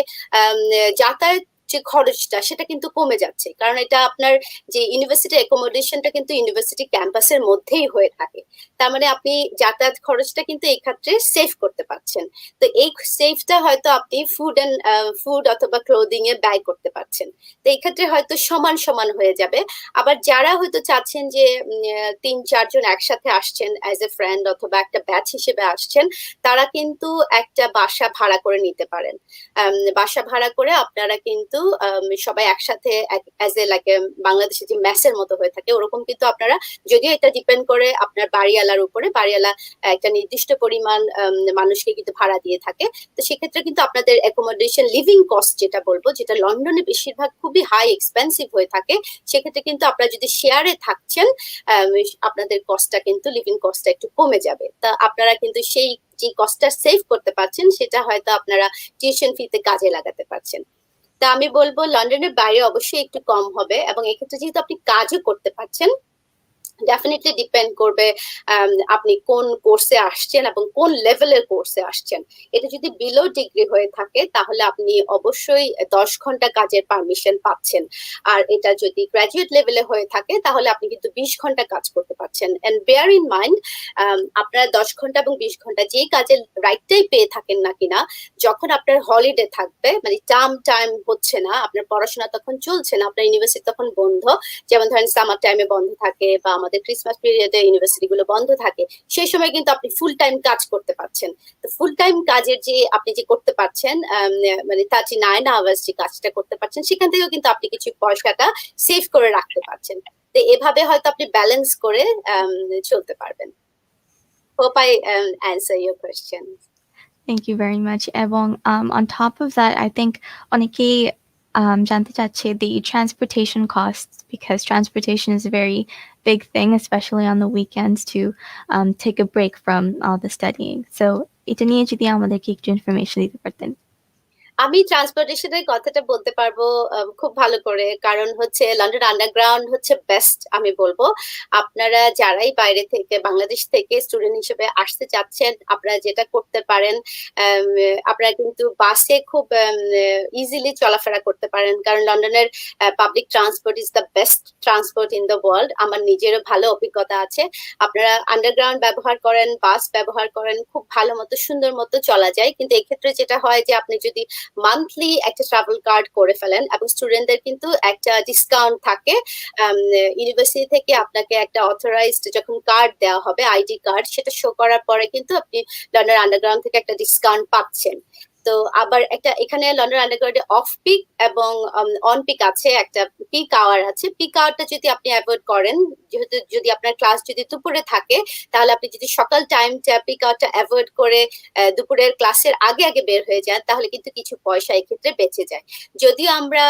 যাতায়াত যে খরচটা সেটা কিন্তু কমে যাচ্ছে, কারণ এটা আপনার যে ইউনিভার্সিটি অ্যাকোমোডেশনটা কিন্তু ইউনিভার্সিটি ক্যাম্পাসের মধ্যেই হয়ে থাকে। তার মানে আপনি যাতায়াত খরচটা কিন্তু এই ক্ষেত্রে সেভ করতে পারছেন। তো এই সেভটা হয়তো আপনি ফুড অথবা ক্লোদিং এ ব্যয় করতে পারছেন। তো এই ক্ষেত্রে হয়তো সমান সমান হয়ে যাবে। আবার যারা হয়তো চাচ্ছেন যে 3-4 জন একসাথে আসছেন অ্যাজ এ ফ্রেন্ড অথবা একটা ব্যাচ হিসেবে আসছেন, তারা কিন্তু একটা বাসা ভাড়া করে নিতে পারেন। বাসা ভাড়া করে আপনারা কিন্তু সবাই একসাথে অ্যাজ এ লাইক বাংলাদেশে যে মেসের মতো হয়ে থাকে, ওরকম কিন্তু আপনারা, যদিও এটা ডিপেন্ড করে আপনার বাড়িওয়ালার উপরে, বাড়িওয়ালা একটা নির্দিষ্ট পরিমাণ মানুষকে কিন্তু ভাড়া দিয়ে থাকে। তো সেক্ষেত্রে কিন্তু আপনাদের অ্যাকোমোডেশন লিভিং কস্ট যেটা বলবো, যেটা লন্ডনে বেশিরভাগ খুবই হাই এক্সপেন্সিভ হয়ে থাকে, সেক্ষেত্রে কিন্তু আপনারা যদি শেয়ারে থাকছেন, আপনাদের কস্টটা কিন্তু লিভিং কস্টটা একটু কমে যাবে। তা আপনারা কিন্তু সেই যে কস্টটা সেভ করতে পারছেন, সেটা হয়তো আপনারা টিউশন ফিতে কাজে লাগাতে পারছেন। তা আমি বলবো লন্ডনের বাইরে অবশ্যই একটু কম হবে, এবং এক্ষেত্রে যেহেতু আপনি কাজও করতে পারছেন, ডেফিনেটলি ডিপেন্ড করবে আপনি কোন কোর্সে আসছেন এবং কোন লেভেলের কোর্সে আসছেন। এটা যদি বিলো ডিগ্রি হয়ে থাকে, তাহলে আপনি অবশ্যই 10 ঘন্টা কাজের পারমিশন পাচ্ছেন। আর এটা যদি গ্রাজুয়েট লেভেলে হয়ে থাকে, তাহলে আপনি কিন্তু 20 ঘন্টা কাজ করতে পারছেন। এন্ড বেয়ার ইন মাইন্ড, আপনারা 10 ঘন্টা এবং 20 ঘন্টা যেই কাজের রাইটটাই পেয়ে থাকেন না কিনা, যখন আপনার হলিডে থাকবে, মানে টাইম হচ্ছে না, আপনার পড়াশোনা তখন চলছে না, আপনার ইউনিভার্সিটি তখন বন্ধ, যেমন ধরেন সামার টাইমে বন্ধ থাকে বা আমাদের আমাদের ক্রিসমাস পিরিয়ডে ইউনিভার্সিটি গুলো বন্ধ থাকে, সেই সময় কিন্তু আপনি ফুল টাইম কাজ করতে পারছেন। তো ফুল টাইম কাজের যে আপনি যে করতে পারছেন, মানে 39 আওয়ার্স যে কাজটা করতে পারছেন, সেখান থেকেও কিন্তু আপনি কিছু পয়সাটা সেভ করে রাখতে পারছেন। তো এভাবে হয়তো আপনি ব্যালেন্স করে চলতে পারবেন। Hope I answer your question. Thank you very much. এবং on top of that, I think অনেকেই জানতে চাচ্ছে the transportation costs, because transportation is a very big thing, especially on the weekends, to take a break from all the studying. So এটা নিয়ে যদি আমাদেরকে একটু information দিতে পারতেন। আমি ট্রান্সপোর্টেশনের কথাটা বলতে পারবো খুব ভালো করে, কারণ হচ্ছে লন্ডন আন্ডারগ্রাউন্ড হচ্ছে বেস্ট আমি বলবো। আপনারা যারাই বাইরে থেকে, বাংলাদেশ থেকে স্টুডেন্ট হিসেবে আসতে চাচ্ছেন, আপনারা যেটা করতে পারেন, আপনারা কিন্তু বাসে খুব ইজিলি চলাফেরা করতে পারেন, কারণ লন্ডনের public transport is the best transport in the world. আমার নিজেরও ভালো অভিজ্ঞতা আছে। আপনারা আন্ডারগ্রাউন্ড ব্যবহার করেন, বাস ব্যবহার করেন, খুব ভালো মতো সুন্দর মতো চলা যায়। কিন্তু এক্ষেত্রে যেটা হয় যে আপনি যদি মান্থলি একটা ট্রাভেল কার্ড করে ফেলেন, এবং স্টুডেন্টদের কিন্তু একটা ডিসকাউন্ট থাকে ইউনিভার্সিটি থেকে, আপনাকে একটা অথরাইজড যখন কার্ড দেওয়া হবে, আইডি কার্ড, সেটা শো করার পরে কিন্তু আপনি লন্ডন আন্ডারগ্রাউন্ড থেকে একটা ডিসকাউন্ট পাচ্ছেন। তো আবার একটা এখানে লন্ডন আন্ডারগ্রাউন্ডে অফ পিক এবং অন পিক আছে, একটা পিক আওয়ার আছে। পিক আওয়ারটা যদি আপনি অ্যাভয়েড করেন, যেহেতু যদি আপনার ক্লাস যদি দুপুরে থাকে, তাহলে আপনি যদি সকাল টাইমটা পিক আওয়ারটা অ্যাভয়েড করে দুপুরের ক্লাসের আগে আগে বের হয়ে যান, তাহলে কিন্তু কিছু পয়সা এক্ষেত্রে বেঁচে যায়। যদিও আমরা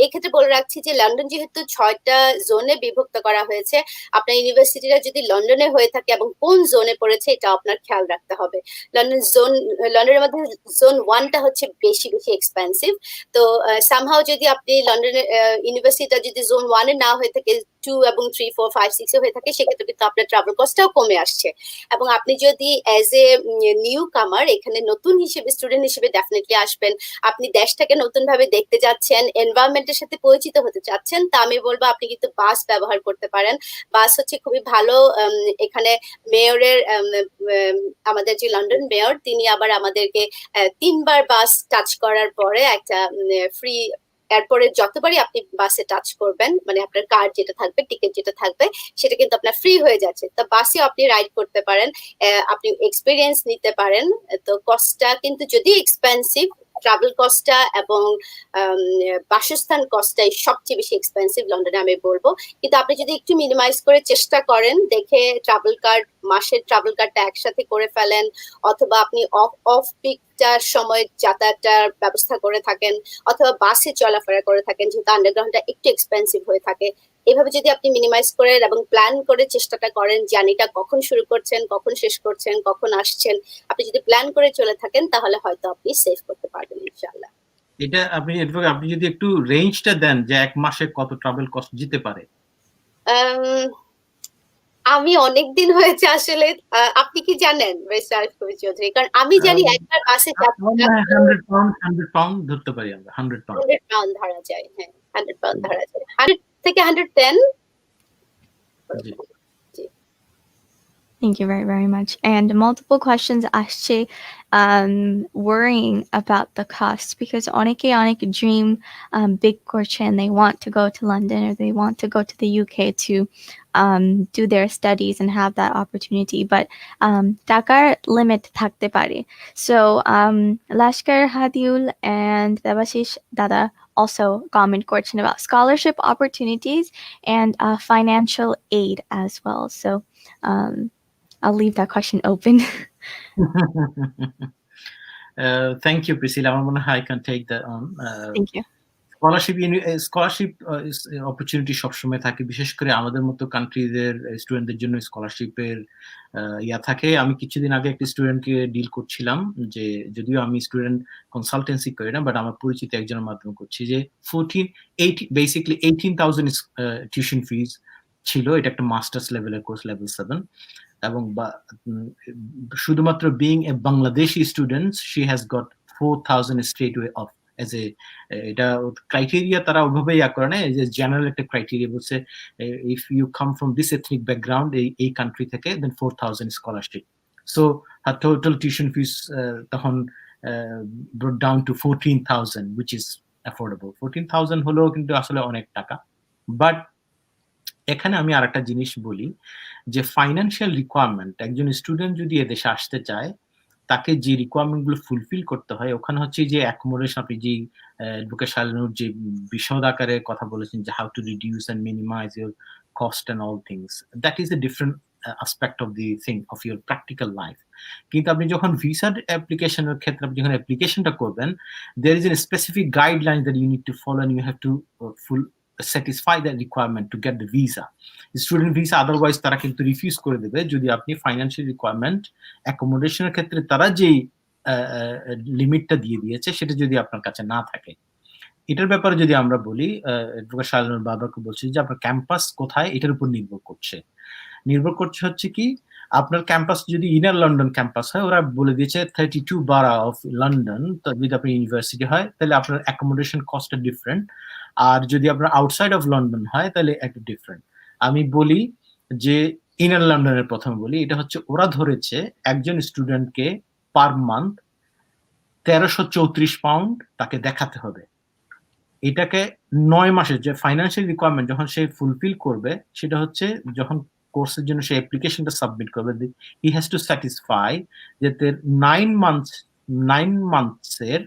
এক্ষেত্রে বলে রাখছি যে লন্ডন যেহেতু 6টা জোনে বিভক্ত করা হয়েছে, আপনার ইউনিভার্সিটিটা যদি লন্ডনে হয়ে থাকে এবং কোন জোনে পড়েছে এটা আপনার খেয়াল রাখতে হবে। লন্ডনের মধ্যে জোন 1টা হচ্ছে বেশি বেশি এক্সপেন্সিভ। তো সামহাও যদি আপনি লন্ডনের ইউনিভার্সিটিটা যদি জোন 1-এ না হয়ে থাকে, 2 এবং 3, 4, 5, 6-এ হয়ে থাকে, সেক্ষেত্রে কিন্তু আপনার ট্রাভেল কস্টটাও কমে আসছে। এবং আপনি যদি অ্যাজ এ নিউ কামার এখানে নতুন হিসেবে, স্টুডেন্ট হিসেবে ডেফিনেটলি আসবেন, আপনি দেশটাকে নতুন ভাবে দেখতে যাচ্ছেন, এনভায়রনমেন্টের সাথে পরিচিত হতে চাচ্ছেন, তা আমি বলবো আপনি কিন্তু বাস ব্যবহার করতে পারেন। বাস হচ্ছে খুবই ভালো। এখানে মেয়রের আমাদের যে লন্ডন মেয়র, তিনি আবার আমাদেরকে 3বার বাস টাচ করার পরে একটা ফ্রি, এরপরে যতবারই আপনি বাসে টাচ করবেন, মানে আপনার কার্ড যেটা থাকবে, টিকিট যেটা থাকবে, সেটা কিন্তু আপনার ফ্রি হয়ে যাচ্ছে। তো বাসে আপনি রাইড করতে পারেন, আপনি এক্সপিরিয়েন্স নিতে পারেন। তো কস্টটা কিন্তু যদি এক্সপেন্সিভ, ট্রাভেল কস্টটা এবং বাসস্থান কস্টটাই সবচেয়ে বেশি এক্সপেন্সিভ লন্ডনে আমি বলবো। কিন্তু আপনি যদি একটু মিনিমাইজ করে চেষ্টা করেন, দেখে ট্রাভেল কার্ড, মাসের ট্রাভেল কার্ডটা একসাথে করে ফেলেন, অথবা আপনি অফ পিকটার সময় যাতায়াতটার ব্যবস্থা করে থাকেন, অথবা বাসে চলাফেরা করে থাকেন, যেহেতু আন্ডারগ্রাউন্ডটা একটু এক্সপেন্সিভ হয়ে থাকে, এভাবে যদি আপনি মিনিমাইজ করেন এবং প্ল্যান করে চেষ্টাটা করেন, জার্নিটা কখন শুরু করছেন, কখন শেষ করছেন, কখন আসছেন, আপনি যদি প্ল্যান করে চলে থাকেন, তাহলে হয়তো আপনি সেভ করতে পারবেন ইনশাআল্লাহ। এটা আপনি যদি একটু রেঞ্জটা দেন যে এক মাসে কত ট্রাভেল কস্ট যেতে পারে। আমি অনেকদিন হয়েছে আসলে। আপনি কি জানেন মিস্টার আরিফ কবির চৌধুরী? কারণ আমি জানি একবার বাসে 100 পাউন্ড, 100 পাউন্ড ধরতে পারি আমরা, 100 পাউন্ড। 100 পাউন্ড ধরা যায়। হ্যাঁ, 100 পাউন্ড ধরা যায়। 100 থেকে 110। জি। জি। Thank you very, very much. And multiple questions আসছে worrying about the cost, because অনেকে অনেক dream big করছেন, they want to go to London or they want to go to the UK to do their studies and have that opportunity, but টাকার limit থাকতে পারে. So Lashkar Hadiul and Devashish Dada also comment করছেন about scholarship opportunities and financial aid as well. So I'll leave that question open. Thank you, Priscilla. আমার মনে হয় I can take that on. Thank you. Scholarship opportunity সবসময় থাকে, বিশেষ করে আমাদের মতো কান্ট্রিদের স্টুডেন্টদের জন্য স্কলারশিপের ইয়া থাকে। আমি কিছুদিন আগে একটা স্টুডেন্টকে ডিল করছিলাম, যে যদিও আমি স্টুডেন্ট কনসালটেন্সি করি না, বাট আমার পরিচিত একজনের মাধ্যমে করছি, যে 18,000 টিউশন ফিজ ছিল। এটা একটা মাস্টার্স লেভেলের কোর্স, লেভেল 7। এবং শুধুমাত্র being a Bangladeshi student, she has got 4,000 straight way of as a, এটা ক্রাইটেরিয়া তারা ওইভাবে ইয়া করে না, যে জেনারেল একটা ক্রাইটেরিয়া বলছে, if you come from this ethnic background, এই কান্ট্রি থেকে, দেন 4,000 স্কলারশিপ। সো আর টোটাল টিউশন ফিস তখন brought down to 14,000, which is affordable. 14,000 হলেও কিন্তু আসলে অনেক টাকা। বাট এখানে আমি আরেকটা জিনিস বলি যে ফাইন্যান্সিয়াল রিকোয়ারমেন্ট একজন স্টুডেন্ট যদি এদেশে আসতে চায় তাকে যে রিকোয়ারমেন্ট গুলো ফুলফিল করতে হয় ওখানে হচ্ছে যে অ্যাকোমোডেশন আপনি যে অ্যাডভোকেট শালানুর যে বিশদ আকারে কথা বলেছেন যে how to reduce and minimise your cost and all things that is a different aspect of the thing of your practical life কিন্তু আপনি যখন ভিসা অ্যাপ্লিকেশনের ক্ষেত্রে আপনি যখন অ্যাপ্লিকেশনটা করবেন there is a specific guideline that you need to follow and you have to full satisfy that requirement to get the visa student visa otherwise তারা কিন্তু রিফিউজ করে দেবে যদি আপনি ফাইন্যান্সিয়াল রিকোয়ারমেন্ট অ্যাকোমোডেশনের ক্ষেত্রে তারা যেই লিমিটটা দিয়ে দিয়েছে সেটা যদি আপনার কাছে না থাকে এটার ব্যাপারে যদি আমরা বলি অ্যাডভোকেট শালানুর বাবাকে বলছি যে আপনার ক্যাম্পাস কোথায় এটার উপর নির্ভর করছে হচ্ছে কি আপনার ক্যাম্পাস যদি ইনার লন্ডন ক্যাম্পাস হয় ওরা বলে দিয়েছে 32 বারা অফ লন্ডন তো যদি আপনার ইউনিভার্সিটি হয় তাহলে আপনার অ্যাকোমোডেশন কস্টটা ডিফারেন্ট আর যদি আপনার আউটসাইড অফ লন্ডন হয় তাহলে একটু ডিফারেন্ট আমি বলি যে ইনার লন্ডনের প্রথমে বলি এটা হচ্ছে ওরা ধরেছে একজন স্টুডেন্টকে পার মান্থ 1334 পাউন্ড তাকে দেখাতে হবে এটাকে 9 মাসের যে ফাইন্যান্সিয়াল রিকোয়ারমেন্ট যখন সে ফুলফিল করবে সেটা হচ্ছে যখন কোর্সের জন্য সে অ্যাপ্লিকেশনটা সাবমিট করবে হি হ্যাজ টু স্যাটিসফাই যে 9 মান্থসের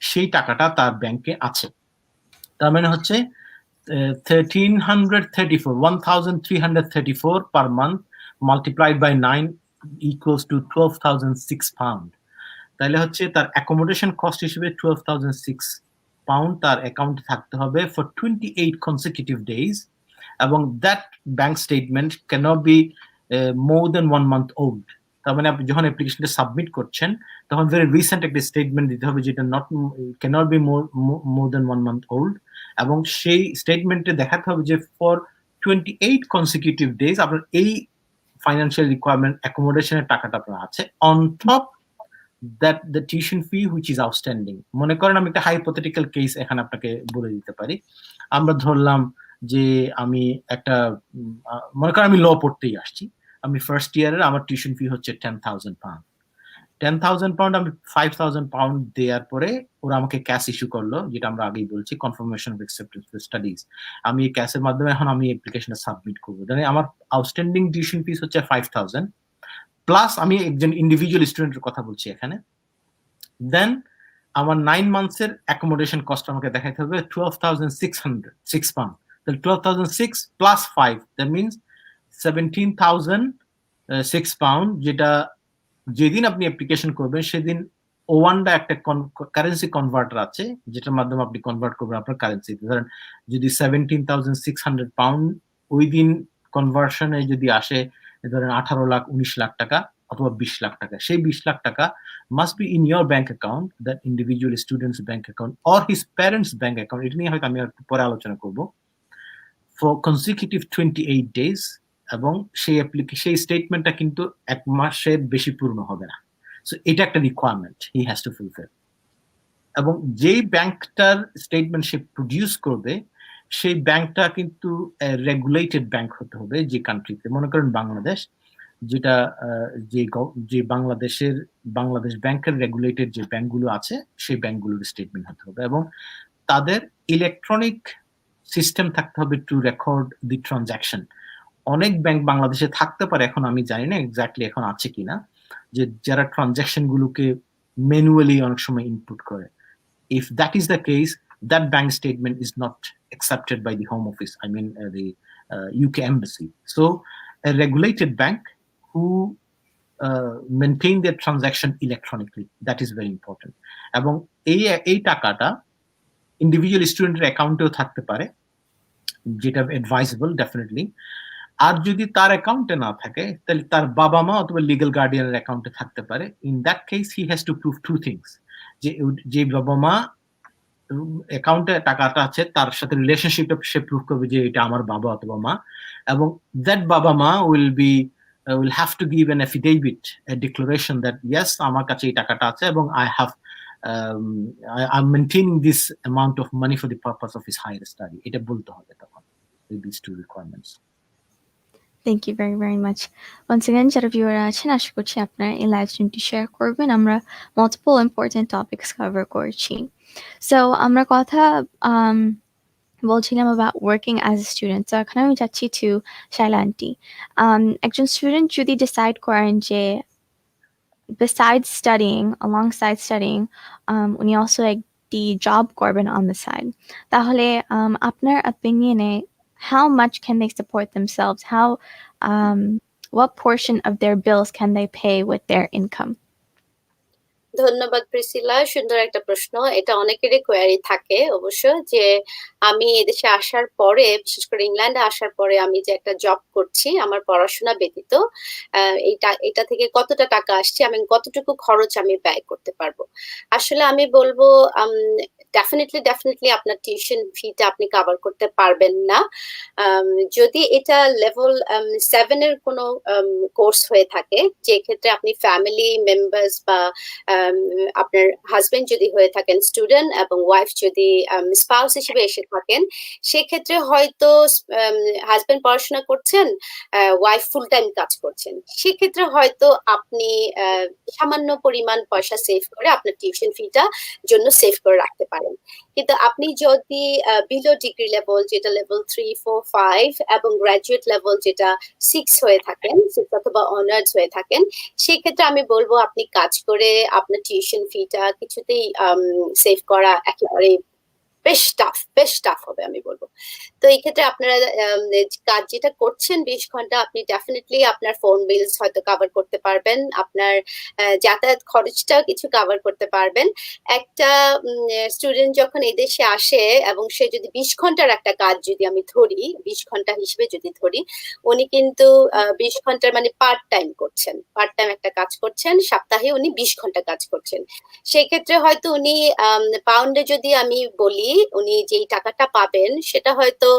সেই টাকাটা তার ব্যাংকে আছে তার মানে হচ্ছে 1334 per month multiplied by 9 equals to 12,006 pound তাহলে হচ্ছে তার অ্যাকোমোডেশন কস্ট হিসেবে 12,006 পাউন্ড তার অ্যাকাউন্টে থাকতে হবে ফর 28 consecutive days এবং that bank statement cannot be more than 1 month old তার মানে আপনি যখন অ্যাপ্লিকেশনটা সাবমিট করছেন তখন ভেরি রিসেন্ট একটা স্টেটমেন্ট দিতে হবে যেটা cannot be more than 1 month old এবং সেই স্টেটমেন্টে দেখাতে হবে যে ফর 28 consecutive days আপনার এই ফাইন্যান্সিয়াল রিকোয়ারমেন্ট অ্যাকোমোডেশনের টাকাটা আপনার আছে on top that the tuition fee which is outstanding মনে করেন আমি একটা হাইপোথেটিক্যাল কেস এখানে আপনাকে বলে দিতে পারি আমরা ধরলাম যে আমি একটা মনে করেন আমি ল পড়তেই আসছি আমি ফার্স্ট ইয়ারের আমার টিউশন ফি হচ্ছে 10,000 পাউন্ড 10,000 পাউন্ড আমি 5,000 পাউন্ড দেওয়ার পরে ওরা আমাকে ক্যাশ ইস্যু করলো যেটা আমরা আগেই বলছি confirmation of acceptance for studies আমি এই ক্যাশের মাধ্যমে এখন আমি অ্যাপ্লিকেশনটা সাবমিট করবো মানে আমার আউটস্ট্যান্ডিং টিউশন ফিস হচ্ছে 5,000 প্লাস আমি একজন ইন্ডিভিজুয়াল স্টুডেন্টের কথা বলছি এখানে দেন আমার 9 মান্থসের অ্যাকোমোডেশন কস্ট আমাকে দেখাইতে হবে 12,606 পাউন্ড তাহলে 12,006 প্লাস 5 দ্যাট মিনস 17,006 পাউন্ড যেটা যেদিন আপনি অ্যাপ্লিকেশন করবেন সেদিন ওয়ানডা একটা কারেন্সি কনভার্টার আছে যেটার মাধ্যমে আপনি কনভার্ট করবেন আপনার কারেন্সি ধরেন যদি 17,600 পাউন্ড ওই দিন কনভার্সনে যদি আসে ধরেন 18 লাখ 19 লাখ টাকা অথবা 20 লাখ টাকা সেই 20 লাখ টাকা must be in your bank account that individual students bank account or his parents bank account এটা নিয়ে হয়তো আমি একটু পরে আলোচনা করব ফর কনসিকিউটিভ 28 ডেজ এবং সেই স্টেটমেন্টটা কিন্তু এক মাসের বেশি পূর্ণ হবে না সো এটা একটা requirement he has to fulfil এবং যেই ব্যাংকটার স্টেটমেন্ট সে প্রডিউস করবে সেই ব্যাংকটা কিন্তু রেগুলেটেড ব্যাংক হতে হবে যে কান্ট্রিতে মনে করেন বাংলাদেশ যেটা যে বাংলাদেশ ব্যাংকের রেগুলেটেড যে ব্যাংকগুলো আছে সেই ব্যাংকগুলোর স্টেটমেন্ট হতে হবে এবং তাদের ইলেকট্রনিক সিস্টেম থাকতে হবে টু রেকর্ড দি ট্রানজাকশন অনেক ব্যাংক বাংলাদেশে থাকতে পারে এখন আমি জানি না এক্স্যাক্টলি এখন আছে কিনা যে যারা ট্রানজাকশন গুলোকে ম্যানুয়ালি অনেক সময় ইনপুট করে if that is the case that bank statement is not accepted by the home office I mean the UK embassy so a regulated bank who maintain their transaction electronically that is very important এবং এই টাকাটা individual স্টুডেন্টের অ্যাকাউন্টেও থাকতে পারে যেটা অ্যাডভাইসেবল definitely আর যদি তার অ্যাকাউন্টে না থাকে তাহলে তার বাবা মা অথবা লিগ্যাল গার্ডিয়ানের অ্যাকাউন্টে থাকতে পারে in that case he has to prove two things যে বাবা মা অ্যাকাউন্টে টাকাটা আছে তার সাথে রিলেশনশিপটা সে প্রুভ করবে যে এটা আমার বাবা অথবা মা এবং দ্যাট বাবা মা will have to give an affidavit a declaration that yes আমার কাছে এই টাকাটা আছে এবং I'm maintaining this amount of money for the purpose of his higher study এটা বলতে হবে তখন with these two requirements Thank you very, very much. Once again, যারা ভিউয়ার আছেন আশা করছি আপনারা এই লাইভ স্ট্রিমটি শেয়ার করবেন আমরা multiple important topics cover করছি সো আমরা কথা বলছিলাম about working as a student. So এখন আমি যাচ্ছি to শাইলা আন্টি। একজন স্টুডেন্ট যদি decide করেন যে besides studying, alongside studying, উনি also একটি job করবেন on the side, তাহলে আপনার opinion-এ how much can they support themselves? What portion of their bills can they pay with their income? ধন্যবাদ প্রিসিলা, সুন্দর একটা প্রশ্ন। এটা অনেকেরই কোয়ারি থাকে অবশ্য, যে আমি এদেশে আসার পরে, বিশেষ করে ইংল্যান্ডে আসার পরে আমি যে একটা জব করছি আমার পড়াশোনা ব্যতীত, এটা থেকে কতটা টাকা আসছে, আমি কতটুকু খরচ আমি ব্যয় করতে পারবো। আসলে আমি বলবো ডেফিনেটলি আপনার টিউশন ফিটা আপনি কভার করতে পারবেন না। যদি এটা লেভেল 7 এর কোনো কোর্স হয়ে থাকে, যে ক্ষেত্রে আপনি ফ্যামিলি মেম্বার্স বা আপনার হাজবেন্ড যদি হয়ে থাকেন স্টুডেন্ট এবং ওয়াইফ যদি স্পাউস হিসেবে এসে থাকেন, সেক্ষেত্রে হয়তো হাজবেন্ড পড়াশোনা করছেন, ওয়াইফ ফুল টাইম কাজ করছেন, সেক্ষেত্রে হয়তো আপনি সামান্য পরিমাণ পয়সা সেভ করে আপনার টিউশন ফিটা জন্য সেভ করে রাখতে পারেন। কিন্তু আপনি যদি বিলো ডিগ্রি লেভেল, যেটা লেভেল 3, 4, 5 এবং গ্রাজুয়েট লেভেল যেটা 6 হয়ে থাকেন, 6 অথবা অনার্স হয়ে থাকেন, সেক্ষেত্রে আমি বলবো আপনি কাজ করে আপনার টিউশন ফিটা কিছুতেই সেভ করা একেবারে বেশ টাফ হবে আমি বলবো। তো এই ক্ষেত্রে আপনারা কাজ যেটা করছেন 20 ঘন্টা, আপনি ডেফিনেটলি আপনার ফোন বিলস হয়তো কভার করতে পারবেন, আপনার যাতায়াত খরচটাও কিছু কভার করতে পারবেন। একটা স্টুডেন্ট যখন এই দেশে আসে এবং সে যদি 20 ঘন্টার একটা কাজ যদি আমি ধরি, 20 ঘন্টা হিসেবে যদি ধরি, উনি কিন্তু 20 ঘন্টার মানে পার্ট টাইম করছেন, পার্ট টাইম একটা কাজ করছেন, সপ্তাহে উনি 20 ঘন্টা কাজ করছেন। সেই ক্ষেত্রে হয়তো উনি পাউন্ডে যদি আমি বলি, উনি যেই টাকাটা পাবেন সেটা হয়তো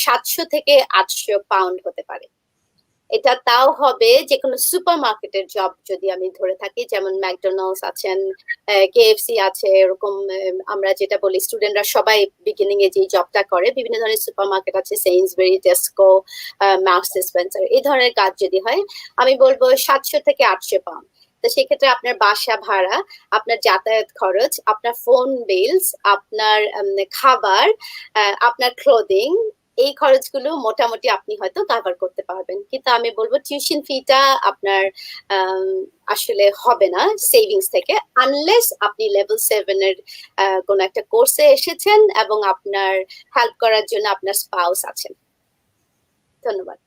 700 থেকে 800 পাউন্ড হতে পারে। এটা তাও হবে যে কোনো সুপার মার্কেটের জব যদি আমি ধরে থাকি, যেমন ম্যাকডোনাল্ডস আছেন, কেএফসি আছে, এরকম আমরা যেটা বলি স্টুডেন্টরা সবাই বিগিনিং এ যে জবটা করে, বিভিন্ন ধরনের সুপার মার্কেট আছে, সেইন্সবেরি, টেস্কো, মার্কস স্পেন্সার, এই ধরনের কাজ যদি হয়, আমি বলবো 700 থেকে 800 পাউন্ড। তো সেক্ষেত্রে আপনার বাসা ভাড়া, আপনার যাতায়াত খরচ, আপনার ফোন বিলস, আপনার খাবার, আপনার ক্লোদিং, এই খরচগুলো মোটামুটি আপনি হয়তো কভার করতে পারবেন। কিন্তু আমি বলবো টিউশন ফিটা আপনার আসলে হবে না সেভিংস থেকে, আনলেস আপনি লেভেল 7 এর কোন একটা কোর্সে এসেছেন এবং আপনার হেল্প করার জন্য আপনার স্পাউস আছেন। ধন্যবাদ।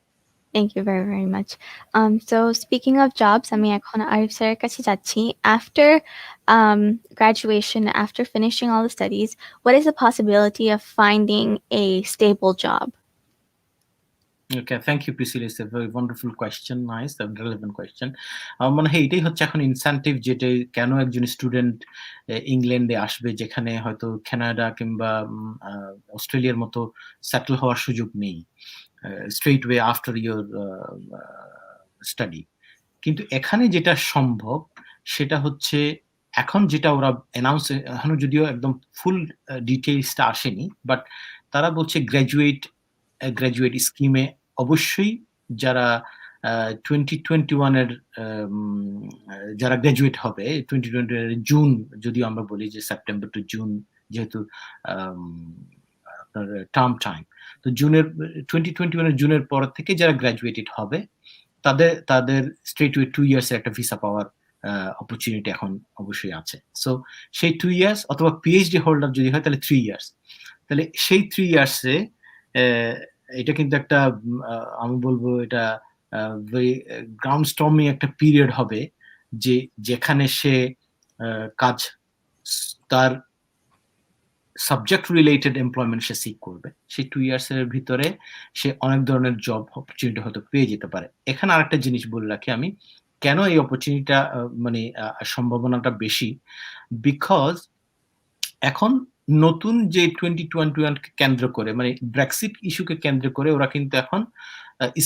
Thank you very, very much. So speaking of jobs, আমি এখন আরিফ স্যারের কাছে যাচ্ছি। After graduation, after finishing all the studies, what is the possibility of finding a stable job? Okay, thank you, Priscilla. It's a very wonderful question, nice and relevant question. মনে হয় এটাই হচ্ছে এখন ইনসেন্টিভ, যেটা কেন একজন স্টুডেন্ট ইংল্যান্ডে আসবে, যেখানে হয়তো কানাডা কিংবা অস্ট্রেলিয়ার মতো সেটেল হওয়ার সুযোগ নেই straight way after your study. কিন্তু এখানে যেটা সম্ভব সেটা হচ্ছে, এখন যেটা ওরা অ্যানাউন্স, এখনো যদিও একদম ফুল ডিটেইলসটা আসেনি, বাট তারা বলছে গ্র্যাজুয়েট স্কিমে অবশ্যই যারা 2021 এর যারা গ্র্যাজুয়েট হবে 2020 এর জুন, যদিও আমরা বলি যে সেপ্টেম্বর টু জুন, যেহেতু আপনার টার্ম টাইম, তো জুনের 2021 এর জুনের পর থেকে যারা গ্র্যাজুয়েটেড হবে তাদের স্ট্রেট ওয়ে 2 ইয়ার্স এর একটা ভিসা পাওয়ার অপরচুনিটি এখন অবশ্যই আছে। সো সেই 2 ইয়ার্স, অথবা পিএইচডি হোল্ডার যদি হয় তাহলে 3 ইয়ার্স, তাহলে সেই 3 ইয়ার্সে এটা কিন্তু একটা আমি বলবো এটা গ্রাউন্ড স্টর্মিং একটা পিরিয়ড হবে, যেখানে সে কাজ, তার সাবজেক্ট রিলেটেড এমপ্লয়মেন্ট সে সিক করবে। সেই 2 ইয়ার্স এর ভিতরে সে অনেক ধরনের জব অপরচুনিটি হয়তো পেয়ে যেতে পারে। এখানে আরেকটা জিনিস বলে রাখি আমি, কেন এই অপরচুনিটিটা মানে সম্ভাবনাটা বেশি, বিকজ এখন নতুন যে 2021 কে কেন্দ্র করে, মানে ব্রেক্সিট ইস্যুকে কেন্দ্র করে ওরা কিন্তু এখন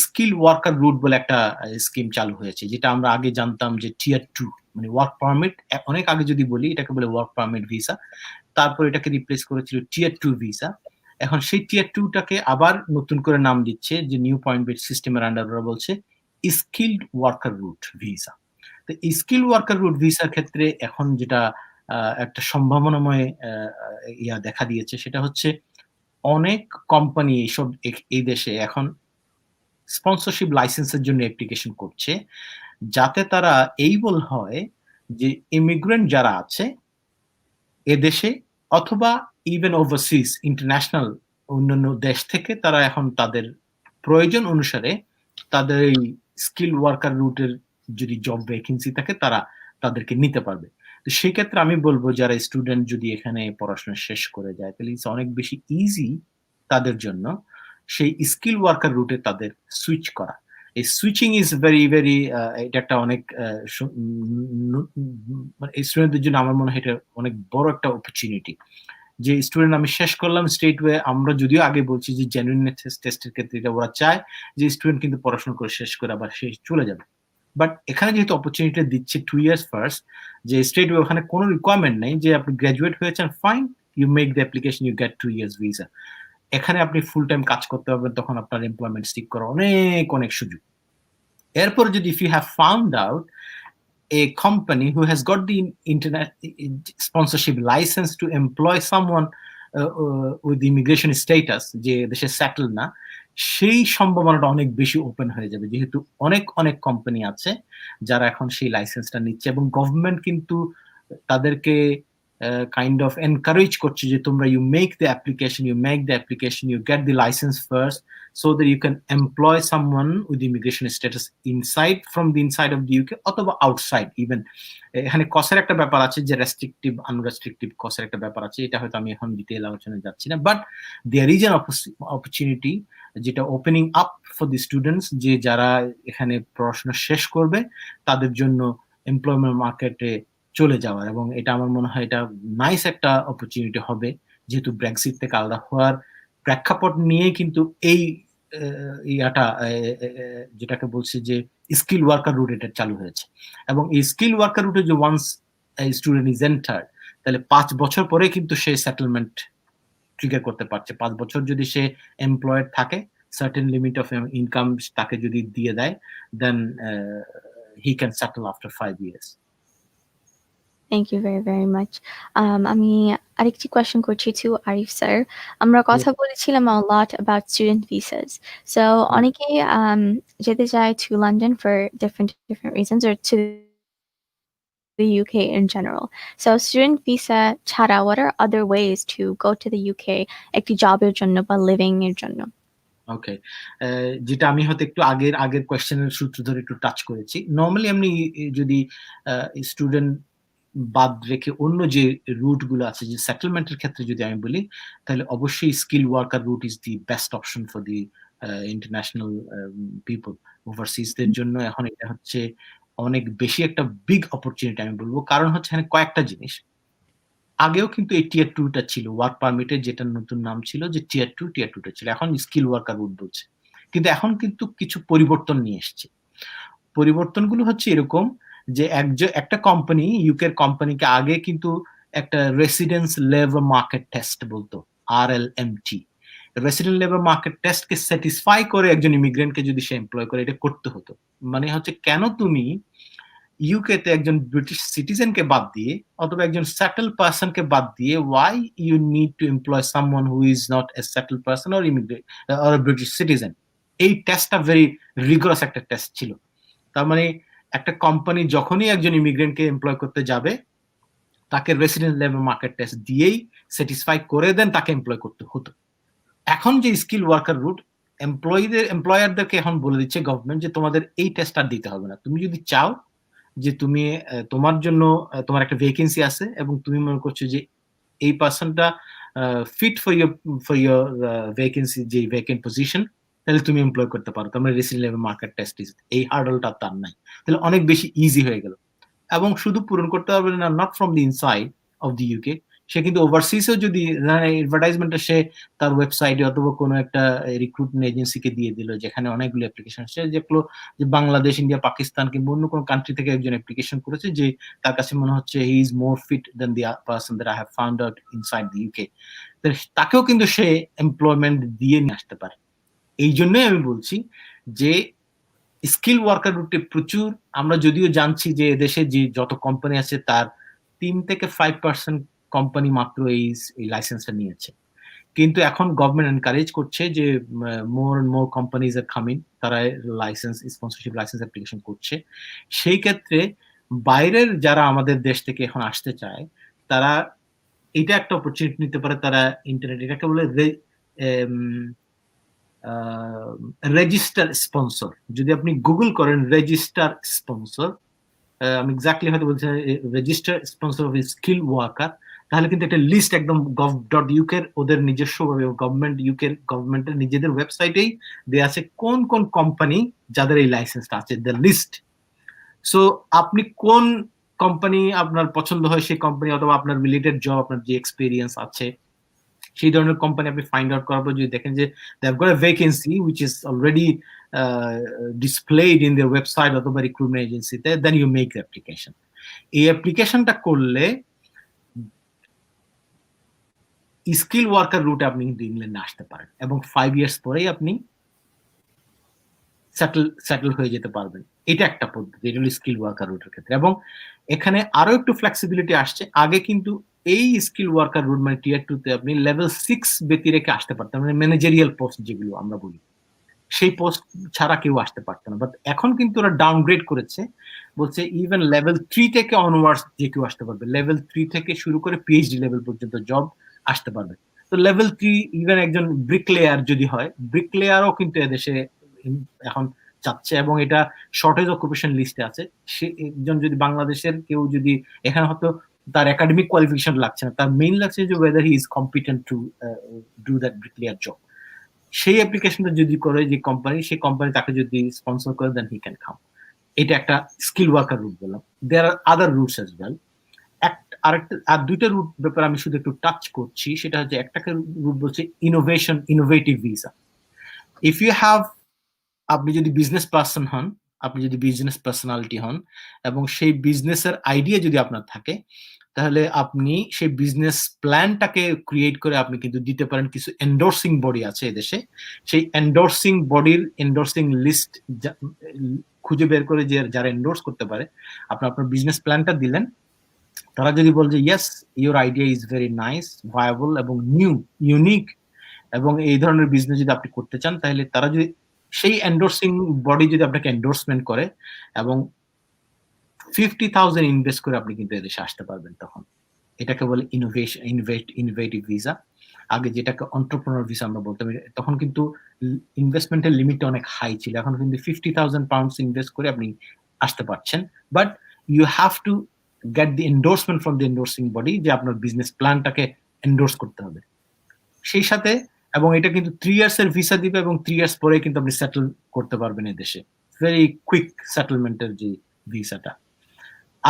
স্কিল ওয়ার্কার রুট বলে একটা স্কিম চালু হয়েছে, যেটা আমরা আগে জানতাম যে টিয়ার 2, মানে ওয়ার্ক পারমিট। অনেক আগে যদি বলি এটাকে বলে ওয়ার্ক পারমিট ভিসা, তারপর এটাকে রিপ্লেস করেছিল টিয়ার 2 ভিসা। এখন সেই টিয়ার 2টাকে আবার নতুন করে নাম দিচ্ছে, যে নিউ পয়েন্ট বেস সিস্টেমের আন্ডার ওরা বলছে স্কিলড ওয়ার্কার রুট ভিসা। তো স্কিল ওয়ার্কার রুট ভিসার ক্ষেত্রে এখন যেটা একটা সম্ভাবনাময় ইয়া দেখা দিয়েছে, সেটা হচ্ছে অনেক কোম্পানি এই দেশে এখন স্পন্সরশিপ লাইসেন্সের জন্য অ্যাপ্লিকেশন করছে, যাতে তারা এইবল হয় যে ইমিগ্রেন্ট যারা আছে এদেশে অথবা ইভেন ওভারসিজ ইন্টারন্যাশনাল অন্যান্য দেশ থেকে তারা এখন তাদের প্রয়োজন অনুসারে তাদের এই স্কিল ওয়ার্কার রুটের যদি জব ভ্যাকেন্সি থাকে তারা তাদেরকে নিতে পারবে। তো সেই ক্ষেত্রে আমি বলবো যারা স্টুডেন্ট যদি এখানে পড়াশোনা শেষ করে যায় তাহলে ইটস অনেক বেশি ইজি তাদের জন্য সেই স্কিল ওয়ার্কার রুটে তাদের সুইচ করা। এই সুইচিং ইজ ভেরি এটা একটা অনেক স্টুডেন্টদের জন্য আমার মনে হয় এটা অনেক বড় একটা অপরচুনিটি। যে স্টুডেন্ট আমি শেষ করলাম স্ট্রেট ওয়ে, আমরা যদিও আগে বলছি যে জেনুইননেস টেস্টের ক্ষেত্রে এটা ওরা চায় যে স্টুডেন্ট কিন্তু পড়াশোনা করে শেষ করে আবার সে চলে যাবে, বাট এখানে যেহেতু অপরচুনিটি দিচ্ছে 2 ইয়ার্স ফার্স্ট, যে স্ট্রেট ওয়ে ওখানে কোনো রিকোয়ারমেন্ট নেই যে আপনি গ্রাজুয়েট হয়েছেন fine, you make the application, you get 2 years visa. এখানে আপনি ফুল টাইম কাজ করতে পারবেন, তখন আপনার এমপ্লয়মেন্ট স্টিক করার অনেক অনেক সুযোগ। এরপর যদি if you have found out a company who has got the internet sponsorship license to employ someone with immigration status, যে দেশে সেটেল না, সেই সম্ভাবনাটা অনেক বেশি ওপেন হয়ে যাবে, যেহেতু অনেক অনেক কোম্পানি আছে যারা এখন সেই লাইসেন্সটা নিচ্ছে এবং গভর্নমেন্ট কিন্তু তাদেরকে কাইন্ড অফ এনকারেজ করছে যে তোমরা you make the application, you get the licence first, so that you can employ someone with immigration status inside from the inside of the UK অথবা outside even। এখানে কসের একটা ব্যাপার আছে যে রেস্ট্রিকটিভ আনরেস্ট্রিকটিভ কসের একটা ব্যাপার আছে, এটা হয়তো আমি এখন ডিটেইল আলোচনায় যাচ্ছি না, but there is an opportunity যেটা opening up for the students, যে যারা এখানে পড়াশোনা শেষ করবে তাদের জন্য এমপ্লয়মেন্ট মার্কেটে চলে যাওয়ার। এবং এটা আমার মনে হয় এটা নাইস একটা অপরচুনিটি হবে, যেহেতু ব্রেক্সিট থেকে আলাদা হওয়ার প্রেক্ষাপট নিয়ে কিন্তু এই ইয়াটা যেটাকে বলছি যে স্কিল ওয়ার্কার রুট এটা চালু হয়েছে। এবং এই স্কিল ওয়ার্কার রুটে যে ওয়ান্স স্টুডেন্ট ইজ এন্টার্ড, তাহলে 5 বছর পরে কিন্তু সে সেটেলমেন্ট ট্রিগার করতে পারছে। 5 বছর যদি সে এমপ্লয়েড থাকে, সার্টেন লিমিট অফ ইনকাম তাকে যদি দিয়ে দেয়, then he can settle after 5 years. Thank you very very much. আমি আরেকটি কোয়েশ্চেন করছি টু আরিফ স্যার। আমরা কথা বলেছিলাম a lot about student visas. So অনেকেই যেতে চায় to London for different reasons, or to the UK in general. So student visa ছাড়া what are other ways to go to the UK একটি জবের জন্য বা লিভিং এর জন্য? ওকে, যেটা আমি হয়তো একটু আগের কোয়েশ্চেনের সূত্র ধরে একটু টাচ করেছি। নরমালি আপনি যদি স্টুডেন্ট বাদ রেখে অন্য যে রুট গুলো আছে, যে সেটেলমেন্টের ক্ষেত্রে যদি আমি বলি, তাহলে অবশ্যই skill worker route is the best option for the international people. ওভারসিজদের জন্য এখন এটা হচ্ছে অনেক বেশি একটা বিগ অপরচুনিটি আমি বলবো, কারণ হচ্ছে এখানে কয়েকটা জিনিস। আগেও কিন্তু এই টিয়ার 2 টা ছিল ওয়ার্ক পারমিটের, যেটা নতুন নাম ছিল যে টিয়ার 2 টা ছিল, এখন স্কিল ওয়ার্কার রুট বলছে। কিন্তু এখন কিন্তু কিছু পরিবর্তন নিয়ে এসছে। পরিবর্তনগুলো হচ্ছে এরকম যে একটা কোম্পানি, ইউকের কোম্পানিকে আগে কিন্তু একটা রেসিডেন্স লেবার মার্কেট টেস্ট বলতো, RLMT, রেসিডেন্ট লেবার মার্কেট টেস্টকে স্যাটিসফাই করে একজন ইমিগ্রেন্টকে যদি সে এমপ্লয় করে, এটা করতে হতো। মানে হচ্ছে কেন তুমি ইউকেতে একজন ব্রিটিশ সিটিজেনকে বাদ দিয়ে অথবা একজন সেটেল পারসনকে বাদ দিয়ে why you need to employ someone who is not a settle person or immigrate or British citizen. এই টেস্টটা ভেরি রিগরাস একটা টেস্ট ছিল। তার মানে একটা কোম্পানি যখনই একজন ইমিগ্রেন্টকে এমপ্লয় করতে যাবে, তাকে রেসিডেন্ট লেবার মার্কেট টেস্ট দিয়েই স্যাটিসফাই করে দেন তাকে এমপ্লয় করতে হতো। এখন যে স্কিল ওয়ার্কার রুট, এমপ্লয়ারদেরকে এখন বলে দিচ্ছে গভর্নমেন্ট যে তোমাদের এই টেস্ট আর দিতে হবে না। তুমি যদি চাও যে তুমি তোমার জন্য তোমার একটা ভ্যাকেন্সি আছে এবং তুমি মনে করছো যে এই পার্সনটা ফিট ফর ইয়োর ভ্যাকেন্সি, যে ভ্যাকেন্ট পজিশন, তাহলে তুমি এমপ্লয় করতে পারো। তোমার রেসিডেন্ট লেবার মার্কেট টেস্ট, এই হার্ডলটা তার নাই, তাহলে অনেক বেশি ইজি হয়ে গেল। এবং শুধু পূরণ করতে পারবে না not from the inside of the UK, সে কিন্তু ওভারসিজেও যদি অ্যাডভার্টাইজমেন্টটা সে তার ওয়েবসাইটে অথবা কোনো একটা রিক্রুটমেন্ট এজেন্সিকে দিয়ে দিল, যেখানে অনেকগুলো অ্যাপ্লিকেশন আসছে, যেগুলো যে বাংলাদেশ, ইন্ডিয়া, পাকিস্তান কিংবা অন্য কোনো কান্ট্রি থেকে একজন অ্যাপ্লিকেশন করেছে, যে তার কাছে মনে হচ্ছে he is more fit than the person that I have found out inside the UK, তাকেও কিন্তু সে এমপ্লয়মেন্ট দিয়ে নিয়ে আসতে পারে। এই জন্যই আমি বলছি যে স্কিল ওয়ার্কার রুটে প্রচুর, আমরা যদিও জানছি যে দেশে যে যত কোম্পানি আছে তার 3 থেকে 5% কোম্পানি মাত্র এই লাইসেন্সটা নিয়েছে, কিন্তু এখন গভর্নমেন্ট এনকারেজ করছে যে more and more companies are coming, তারা লাইসেন্স, স্পন্সরশিপ লাইসেন্স অ্যাপ্লিকেশন করছে। সেই ক্ষেত্রে বাইরের যারা আমাদের দেশ থেকে এখন আসতে চায়, তারা এটা একটা অপরচুনিটি নিতে পারে। তারা ইন্টারনেট, এটাকে বলে রেজিস্টার স্পন্সর। যদি আপনি গুগল করেন রেজিস্টার স্পন্সর, আমি এক্স্যাক্টলি হয়তো বলছি register sponsor of skill worker, তাহলে কিন্তু একটা লিস্ট একদম gov.uk এর ওদের নিজস্ব গভর্নমেন্ট, ইউকে গভর্নমেন্টের নিজেদের ওয়েবসাইটেই দেয়া আছে কোন কোন কোম্পানি যাদের এই লাইসেন্সটা আছে, দ্য লিস্ট। সো আপনি কোন কোম্পানি আপনার পছন্দ হয়, সেই কোম্পানি অথবা আপনার রিলেটেড জব, আপনার যে এক্সপিরিয়েন্স আছে সেই ধরনের কোম্পানি আপনি ফাইন্ড আউট করার পর যদি দেখেন যে they have got a vacancy which is already displayed in their website অথবা রিক্রুটমেন্ট এজেন্সিতে, then you make the application. এই অ্যাপ্লিকেশনটা করলে স্কিল ওয়ার্কার রুটে আপনি কিন্তু ইংল্যান্ডে আসতে পারেন এবং 5 ইয়ার্স পরেই আপনি সেটেল হয়ে যেতে পারবেন। এটা একটা পদ্ধতি, এটা হলো স্কিল ওয়ার্কার রুটের ক্ষেত্রে। এবং এখানে আরো একটু ফ্লেক্সিবিলিটি আসছে। আগে কিন্তু এই স্কিল ওয়ার্কার রুট মানে টিয়ার 2 তে আপনি লেভেল 6 ব্যক্তি রেখে আসতে পারতেন, মানে ম্যানেজারিয়াল পোস্ট যেগুলো আমরা বলি, সেই পোস্ট ছাড়া কেউ আসতে পারতো না। বাট এখন কিন্তু ওরা ডাউনগ্রেড করেছে, বলছে ইভেন লেভেল 3 থেকে অনওয়ার্ডস যে কেউ আসতে পারবে। লেভেল 3 থেকে শুরু করে পিএইচডি লেভেল পর্যন্ত জব আসতে পারবে। তো লেভেল 3 ইভেন একজন ব্রিকলেয়ার যদি হয়, ব্রিকলেয়ারও কিন্তু এদেশে এখন চাচ্ছে এবং এটা শর্টেজ অকুপেশন লিস্টে আছে। সে একজন যদি বাংলাদেশের কেউ যদি এখানে হয়তো তার একাডেমিক কোয়ালিফিকেশন লাগছে না, তার মেইন লাগছে যে whether he is competent to do that bricklayer job, সেই অ্যাপ্লিকেশনটা যদি করে যে কোম্পানি, সেই কোম্পানি তাকে যদি স্পন্সর করে, দেন হি ক্যান কাম। এটা একটা স্কিল ওয়ার্কার রুট বললাম। দেয়ার আর আদার রুটস অ্যাজ ওয়েল। আর দুইটা রুট ব্যাপারে আমি শুধু একটু টাচ করছি। সেটা হচ্ছে একটাকে রুট বলছে innovative visa. If you have, আপনি যদি বিজনেস পার্সন হন, আপনি যদি বিজনেস পার্সোনালিটি হন এবং সেই বিজনেসের আইডিয়া যদি আপনার থাকে, তাহলে আপনি সেই বিজনেস প্ল্যানটাকে ক্রিয়েট করে আপনি কিন্তু দিতে পারেন। কিছু এন্ডোর্সিং বডি আছে এদেশে, সেই এন্ডোর্সিং বডির এন্ডোর্সিং লিস্ট খুঁজে বের করে যে যারা এন্ডোর্স করতে পারে, আপনার বিজনেস প্ল্যানটা দিলেন, তারা যদি বলে যে yes your idea is very nice, viable এবং নিউ, ইউনিক, এবং এই ধরনের বিজনেস যদি আপনি করতে চান, তাহলে তারা যদি সেই এন্ডোর্সিং বডি যদি আপনাকে এন্ডোর্সমেন্ট করে এবং 50,000 ইনভেস্ট করে আপনি কিন্তু এদেশে আসতে পারবেন তখন। এটাকে বলে ইনোভেটিভ ভিসা। আগে যেটাকে এন্টারপ্রেনার ভিসা আমরা বলতাম, তখন কিন্তু ইনভেস্টমেন্টের লিমিটটা অনেক হাই ছিল। এখন কিন্তু 50,000 পাউন্ডস ইনভেস্ট করে আপনি আসতে পারছেন। But you have to get the endorsement from the endorsing body, যে আপনার বিজনেস প্ল্যানটাকে এন্ডোর্স করতে হবে সেই সাথে। এবং এটা কিন্তু 3 ইয়ার্স এর ভিসা দিবে এবং 3 ইয়ার্স পরে কিন্তু আপনি সেটেল করতে পারবেন এই দেশে। ভেরি কুইক সেটেলমেন্টের যে ভিসাটা।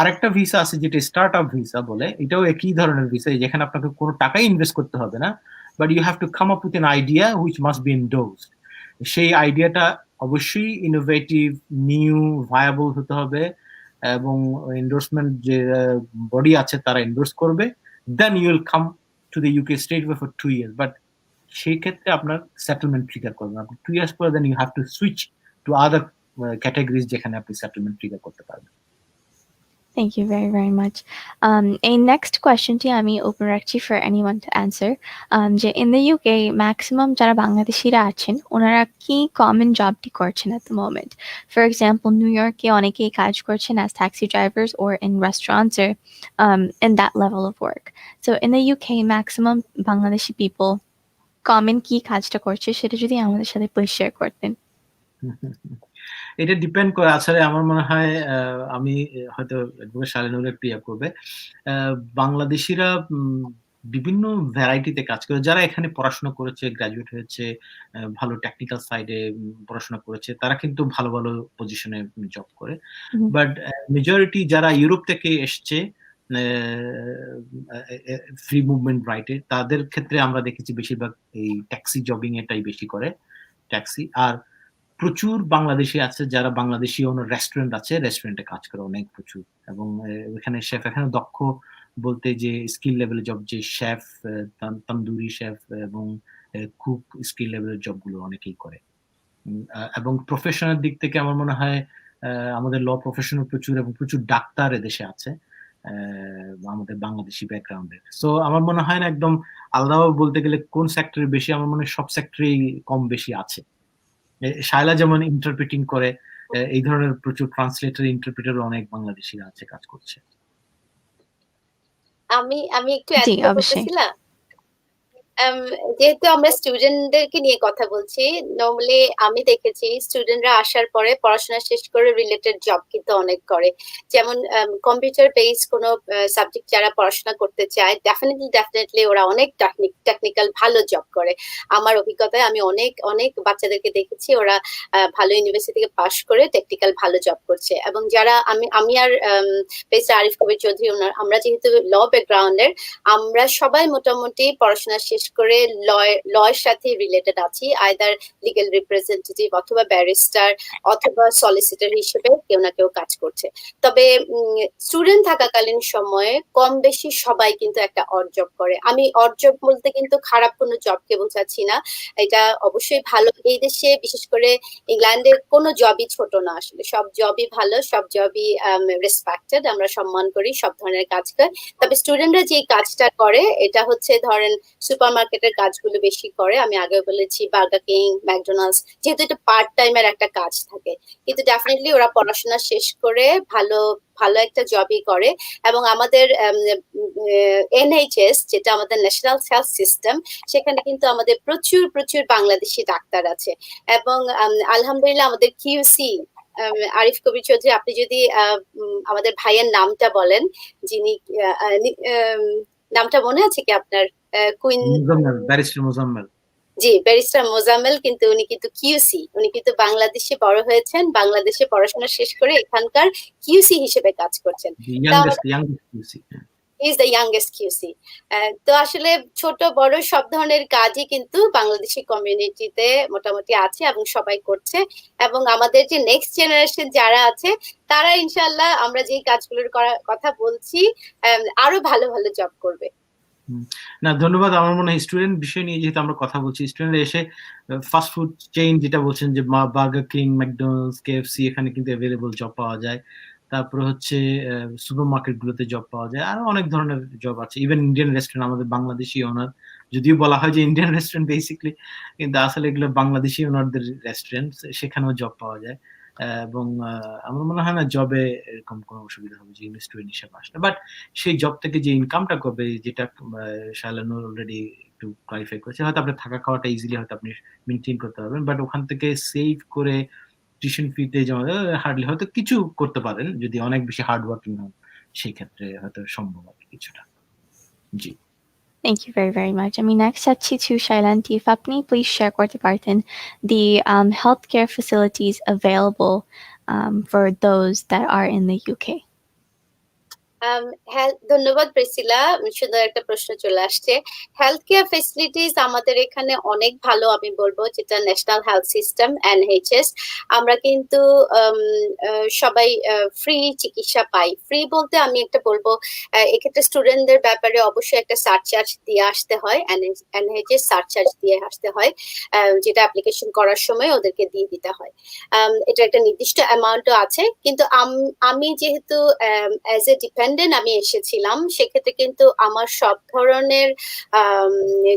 আরেকটা ভিসা আছে যেটা স্টার্ট আপ ভিসা বলে, এটাও একই ধরনের ভিসা, যেখানে আপনাকে কোনো টাকাই ইনভেস্ট করতে হবে না, but you have to come up with an idea which must be endorsed. সেই আইডিয়াটা অবশ্যই ইনোভেটিভ, নিউ, ভায়াবল হতে হবে এবং এন্ডোর্সমেন্ট যে বডি আছে তারা এন্ডোর্স করবে। Then you will come to the UK state for 2 years. But সেই ক্ষেত্রে আপনার সেটেলমেন্ট ট্রিগার করবেন আপনি 2 ইয়ার্স পরে, then you have to switch to other categories যেখানে আপনি সেটেলমেন্ট ট্রিগার করতে পারবেন। Thank you very, very much. A next question টি আমি open রাখছি for anyone to answer. যে in the UK maximum যারা বাংলাদেশিরা আছেন ওনারা কি common জবটি করছেন at the moment? For example, New Yorkে অনেকেই কাজ করছেন as taxi drivers or in restaurants or in that level of work. So in the UK maximum Bangladeshi people common কি কাজটা করছে সেটা যদি আমাদের সাথে please share করতেন। এটা ডিপেন্ড করে। আসলে আমার মনে হয় আমি হয়তো শালীনুর একটু ইয়া করবে। বাংলাদেশিরা বিভিন্ন ভ্যারাইটিতে কাজ করে। যারা এখানে পড়াশোনা করেছে, গ্রাজুয়েট হয়েছে, ভালো টেকনিক্যাল সাইডে পড়াশোনা করেছে, তারা কিন্তু ভালো ভালো পজিশনে জব করে। বাট মেজরিটি যারা ইউরোপ থেকে এসছে ফ্রি মুভমেন্ট রাইটে, তাদের ক্ষেত্রে আমরা দেখেছি বেশিরভাগ এই ট্যাক্সি জবিং এটাই বেশি করে, ট্যাক্সি। আর প্রচুর বাংলাদেশি আছে যারা বাংলাদেশি ওনার রেস্টুরেন্ট আছে, রেস্টুরেন্টে কাজ করে অনেক প্রচুর। এবং এখানে শেফ, এখানে দক্ষ বলতে যে স্কিল লেভেলের জব, যে শেফ, তন্দুরি শেফ এবং কুক স্কিল লেভেলের জব গুলো অনেকেই করে। এবং প্রফেশনের দিক থেকে আমার মনে হয় আমাদের ল প্রফেশনাল প্রচুর এবং প্রচুর ডাক্তার এদেশে আছে। আমাদের বাংলাদেশি ব্যাকগ্রাউন্ডের। সো আমার মনে হয় না একদম আলাদাভাবে বলতে গেলে কোন সেক্টরে বেশি, আমার মনে হয় সব সেক্টরেই কম বেশি আছে। শায়লা যেমন ইন্টারপ্রিটিং করে, এই ধরনের প্রচুর ট্রান্সলেটর ইন্টারপ্রিটার অনেক বাংলাদেশিরা আছে, কাজ করছে। আমি আমি একটু অ্যাড জি, করবো অবশ্যই। প্রিসিলা। যেহেতু আমরা স্টুডেন্টদেরকে নিয়ে কথা বলছি, নর্মালি আমি দেখেছি স্টুডেন্টরা আসার পরে পড়াশোনা শেষ করে রিলেটেড জব কিন্তু অনেক করে। যেমন কম্পিউটার বেস কোনো সাবজেক্ট যারা পড়াশোনা করতে চায়, ডেফিনেটলি ওরা অনেক টেকনিক্যাল ভালো জব করে। আমার অভিজ্ঞতায় আমি অনেক অনেক বাচ্চাদেরকে দেখেছি ওরা ভালো ইউনিভার্সিটি থেকে পাশ করে টেকনিক্যাল ভালো জব করছে। এবং যারা আমি আর বেশ আরিফ কবির চৌধুরী, আমরা যেহেতু ল ব্যাকগ্রাউন্ডের, আমরা সবাই মোটামুটি পড়াশোনা শেষ করে লয়ের সাথে রিলেটেড আছি, আইদার লিগ্যাল রিপ্রেজেন্টেটিভ অথবা ব্যারিস্টার অথবা সলিসিটর হিসেবে কেউ না কেউ কাজ করছে। তবে স্টুডেন্ট থাকাকালীন সময়ে কম বেশি সবাই কিন্তু একটা অড জব করে। আমি অড জব বলতে কিন্তু খারাপ কোনো জবকে বোঝাচ্ছি না, এটা অবশ্যই ভালো। এই দেশে বিশেষ করে ইংল্যান্ডে কোনো জবই ছোট না, আসলে সব জবই ভালো, সব জবই রেসপেক্টেড, আমরা সম্মান করি সব ধরনের কাজকে। তবে স্টুডেন্টরা যে কাজটা করে এটা হচ্ছে ধরেন সুপার মার্কেটের কাজগুলো বেশি করে। আমি আগেও বলেছি বার্গার কিং, ম্যাকডোনাল্ডস, যেহেতু এটা পার্ট টাইমের একটা কাজ থাকে, কিন্তু ডেফিনেটলি ওরা পড়াশোনা শেষ করে ভালো ভালো একটা জবই করে। এবং আমাদের এনএইচএস, যেটা আমাদের ন্যাশনাল হেলথ সিস্টেম, সেখানে কিন্তু আমাদের প্রচুর প্রচুর বাংলাদেশি ডাক্তার আছে। এবং আলহামদুলিল্লাহ আমাদের কিউসি আরিফ কবির চৌধুরী, আপনি যদি আমাদের ভাইয়ের নামটা বলেন, যিনি নামটা মনে আছে কি আপনার? Queen, barrister Mozammel. জি, ব্যারিস্টার মোজাম্মেল, কিন্তু উনি কিন্তু কিউসি, উনি কিন্তু বাংলাদেশে বড় হয়েছেন, বাংলাদেশে পড়াশোনা শেষ করে এখানকার কিউসি হিসেবে কাজ করছেন। Youngest QC. Is the youngest QC. তো আসলে ছোট বড় সব ধরনের কাজই কিন্তু বাংলাদেশি কমিউনিটিতে মোটামুটি আছে এবং সবাই করছে। এবং আমাদের যে নেক্সট জেনারেশন যারা আছে, তারা ইনশাল্লাহ আমরা যেই কাজগুলোর কথা বলছি আরো ভালো ভালো জব করবে। না, ধন্যবাদ। আমার মনে হয় স্টুডেন্ট বিষয় নিয়ে যেহেতু আমরা কথা বলছি, স্টুডেন্ট এসে ফাস্ট ফুড চেইন যেটা বলছেন যে বার্গার কিং, ম্যাকডোনাল্ডস, কেএফসি, এখানে কিন্তু অ্যাভেলেবল জব পাওয়া যায়। তারপরে হচ্ছে সুপার মার্কেট গুলোতে জব পাওয়া যায়, আরো অনেক ধরনের জব আছে। ইভেন ইন্ডিয়ান রেস্টুরেন্ট, আমাদের বাংলাদেশি ওনার, যদিও বলা হয় যে ইন্ডিয়ান রেস্টুরেন্ট বেসিকলি, কিন্তু আসলে এগুলো বাংলাদেশি ওনারদের রেস্টুরেন্ট, সেখানেও জব পাওয়া যায়। এবং আমার মনে হয় না জবে এরকম কোনো অসুবিধা হবে যে স্টুডেন্ট হিসেবে আসলে। বাট সেই জব থেকে যে ইনকামটা করবে, যেটা শায়লানুর অলরেডি একটু ক্লারিফাই করেছে, হয়তো আপনার থাকা খাওয়াটা ইজিলি হয়তো আপনি মেনটেন করতে পারবেন, বাট ওখান থেকে সেভ করে টিউশন ফিতে জমা হার্ডলি হয়তো কিছু করতে পারেন যদি অনেক বেশি হার্ড ওয়ার্কিং হন, সেই ক্ষেত্রে হয়তো সম্ভব আর কি কিছুটা। জি, Thank you very, very much. Next যাচ্ছি to Shailanti. If আপনি please share করতে পারতেন the healthcare facilities available for those that are in the UK. হ্যাঁ, ধন্যবাদ প্রিসিলা, সুন্দর একটা প্রশ্ন চলে আসছে। হেলথ কেয়ার ফেসিলিটিস আমাদের এখানে অনেক ভালো, আমি বলবো, যেটা ন্যাশনাল হেলথ সিস্টেম এনএইচএস। আমরা কিন্তু সবাই ফ্রি চিকিৎসা পাই। ফ্রি বলতে আমি একটা বলবো, এক্ষেত্রে স্টুডেন্টদের ব্যাপারে অবশ্যই একটা সারচার্জ দিয়ে আসতে হয়, এনএইচএস সারচার্জ দিয়ে আসতে হয়, যেটা অ্যাপ্লিকেশন করার সময় ওদেরকে দিয়ে দিতে হয়। এটা একটা নির্দিষ্ট অ্যামাউন্টও আছে, কিন্তু আমি যেহেতু অ্যাজ এ ডিপেন্ডেন্ট আমি এসেছিলাম, সেক্ষেত্রে কিন্তু আমার সব ধরনের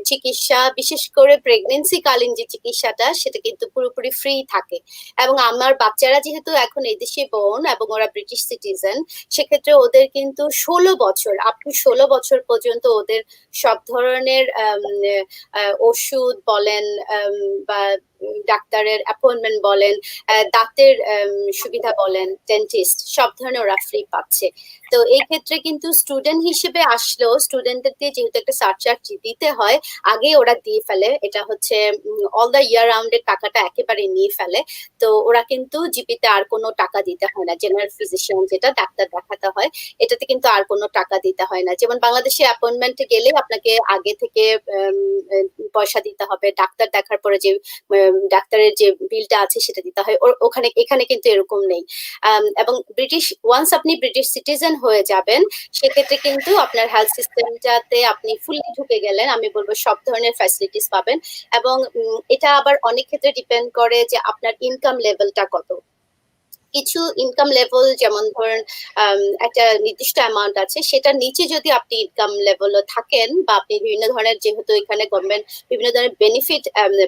চিকিৎসা, বিশেষ করে প্রেগনেন্সি কালীন যে চিকিৎসাটা, সেটা কিন্তু পুরোপুরি ফ্রি থাকে। এবং আমার বাচ্চারা যেহেতু এখন এদেশে বোর্ন এবং ওরা ব্রিটিশ সিটিজেন, সেক্ষেত্রে ওদের কিন্তু 16 বছর, আপ টু 16 বছর পর্যন্ত ওদের সব ধরনের ওষুধ বলেন বা ডাক্তারের অ্যাপয়েন্টমেন্ট বলেন, দাঁতের সুবিধা বলেন, ডেন্টিস্ট, সব ধরনের ওরা ফ্রি পাচ্ছে। তো এই ক্ষেত্রে কিন্তু স্টুডেন্ট হিসেবে আসলেও স্টুডেন্টদেরকে যেহেতু একটা সারচার্জ দিতে হয়, আগে ওরা দিয়ে ফেলে, এটা হচ্ছে অল দ্য ইয়ার রাউন্ডের টাকাটা একেবারে নিয়ে ফেলে। তো ওরা কিন্তু জিপিতে আর কোনো টাকা দিতে হয় না, জেনারেল ফিজিশিয়ান যেটা ডাক্তার দেখাতে হয়, এটাতে কিন্তু আর কোনো টাকা দিতে হয় না। যেমন বাংলাদেশে অ্যাপয়েন্টমেন্টে গেলে আপনাকে আগে থেকে পয়সা দিতে হবে, ডাক্তার দেখার পরে যে ডাক্তারের যে বিলটা আছে সেটা দিতে হয়, ওখানে এখানে কিন্তু এরকম নেই। এবং ওয়ান্স আপনি ব্রিটিশ সিটিজেন হয়ে যাবেন, সেক্ষেত্রে কিন্তু আপনার হেলথ সিস্টেমটাতে আপনি ফুললি ঢুকে গেলেন, আমি বলবো সব ধরনের ফ্যাসিলিটিস পাবেন। এবং এটা আবার অনেক ক্ষেত্রে ডিপেন্ড করে যে আপনার ইনকাম লেভেলটা কত। কিছু ইনকাম লেভেল, যেমন ধরেন একটা নির্দিষ্ট অ্যামাউন্ট আছে, সেটার নিচে যদি আপনি ইনকাম লেভেল থাকেন, বা আপনি বিভিন্ন ধরনের, যেহেতু এখানে গভর্নমেন্ট বিভিন্ন ধরনের বেনিফিট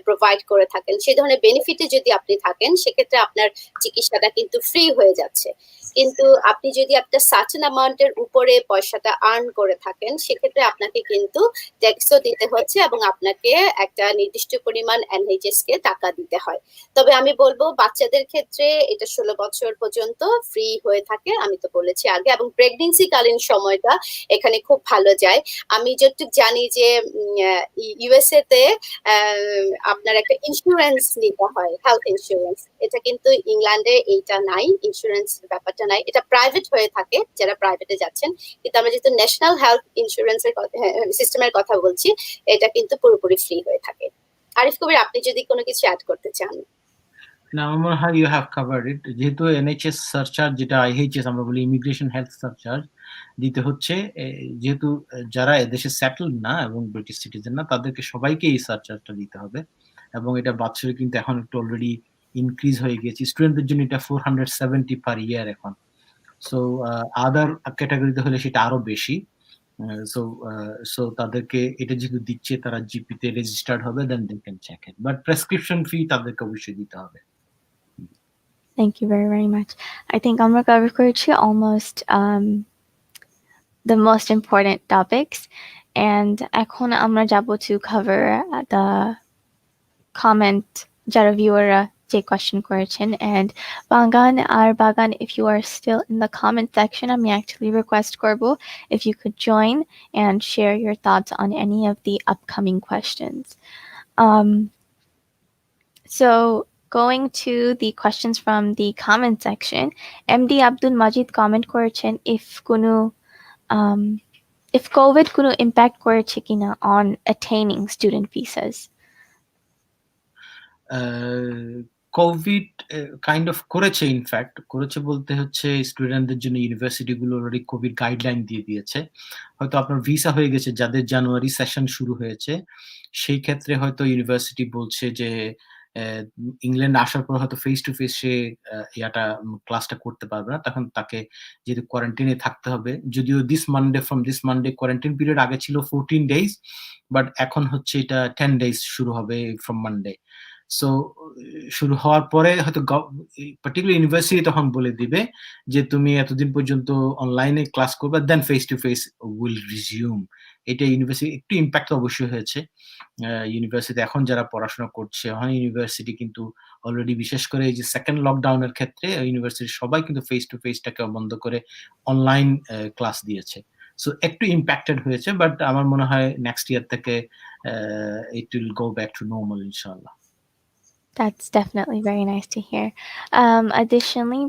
প্রোভাইড করে থাকেন, সেই ধরনের বেনিফিটে যদি আপনি থাকেন, সেক্ষেত্রে আপনার চিকিৎসাটা কিন্তু ফ্রি হয়ে যাচ্ছে। কিন্তু আপনি যদি একটা সার্টেন অ্যামাউন্টের উপরে পয়সাটা আর্ন করে থাকেন, সেক্ষেত্রে আপনাকে কিন্তু ট্যাক্সও দিতে হচ্ছে, এবং আপনাকে একটা নির্দিষ্ট পরিমাণ এনএইচএস কে টাকা দিতে হয়। তবে আমি বলবো বাচ্চাদের ক্ষেত্রে এটা 16 বছর পর্যন্ত ফ্রি হয়ে থাকে, আমি তো বলেছি আগে, এবং প্রেগনেন্সি কালীন সময়টা এখানে খুব ভালো যায়। আমি যতটুকু জানি যে ইউএসএ তে আপনার একটা ইন্স্যুরেন্স নিতে হয়, হেলথ ইন্স্যুরেন্স। এটা কিন্তু ইংল্যান্ডে এইটা নাই, ইন্স্যুরেন্স ব্যাপারটা নাই, এটা প্রাইভেট হয়ে থাকে যারা প্রাইভেটে যাচ্ছেন। কিন্তু আমরা যেহেতু ন্যাশনাল হেলথ ইন্স্যুরেন্সের সিস্টেমের কথা বলছি, এটা কিন্তু পুরোপুরি ফ্রি হয়ে থাকে। আরিফ কবির, আপনি যদি কোনো কিছু অ্যাড করতে চান। না, আমার মনে হয় ইউ হ্যাভ কাভার্ড ইট। যেহেতু এনএইচএস সারচার্জ, যেটা আইএইচএস আমরা বলি, ইমিগ্রেশন হেলথ সারচার্জ দিতে হচ্ছে, যেহেতু যারা এদেশে সেটেলড না এবং ব্রিটিশ সিটিজেন না, তাদেরকে সবাইকে এই সারচার্জটা দিতে হবে। এবং এটা বাৎসরিক কিন্তু এখন একটু অলরেডি ইনক্রিজ হয়ে গিয়েছে। স্টুডেন্টদের জন্য এটা 470 পার ইয়ার এখন। সো আদার ক্যাটাগরিতে হলে সেটা আরো বেশি। সো সো তাদেরকে এটা যেহেতু দিচ্ছে, তারা জিপিতে রেজিস্টার্ড হবে, then they can check it, but prescription fee তাদেরকে অবশ্যই দিতে হবে। Thank you very, very much. I think আমরা cover করেছি almost the most important topics, and এখন আমরা যাব to cover the comment যারা ভিউয়াররা যে কোয়েশ্চেন করেছেন। and বাগান, if you are still in the comment section, আমি actually request করব if you could join and share your thoughts on any of the upcoming questions. So going to the questions from the comment section, MD Abdul Majid comment করেছেন if COVID কোনো impact করেছে কিনা on attaining student visas. Covid kind of করেছে, in fact করেছে বলতে হচ্ছে স্টুডেন্টদের জন্য ইউনিভার্সিটি গুলো অলরেডি কোভিড গাইডলাইন দিয়ে দিয়েছে। হয়তো আপনার ভিসা হয়ে গেছে, যাদের জানুয়ারি সেশন শুরু হয়েছে, সেই ক্ষেত্রে হয়তো ইউনিভার্সিটি বলছে যে ইংল্যান্ড আসার পর হয়তো ফেস টু ফেস সে ক্লাসটা করতে পারবে না, তখন তাকে যেহেতু কোয়ারেন্টাইনে থাকতে হবে। যদিও from this Monday quarantine period আগে ছিল 14 ডেজ, বাট এখন হচ্ছে এটা 10 ডেজ শুরু হবে ফ্রম মানডে। সো শুরু হওয়ার পরে হয়তো পার্টিকুলার ইউনিভার্সিটি তখন বলে দিবে যে তুমি এতদিন পর্যন্ত অনলাইনে ক্লাস করবে, then face to face will resume. এটা ইউনিভার্সিটি একটু ইম্প্যাক্ট অবশ্যই হয়েছে। ইউনিভার্সিটি এখন যারা পড়াশোনা করছে, এখন ইউনিভার্সিটি কিন্তু অলরেডি, বিশেষ করে এই যে সেকেন্ড লকডাউনের ক্ষেত্রে, ইউনিভার্সিটির সবাই কিন্তু ফেস টু ফেসটাকে বন্ধ করে অনলাইন ক্লাস দিয়েছে। সো একটু ইম্প্যাক্টেড হয়েছে, বাট আমার মনে হয় নেক্সট ইয়ার থেকে it will go back two normal ইনশাআল্লাহ। That's definitely very nice to hear. Additionally,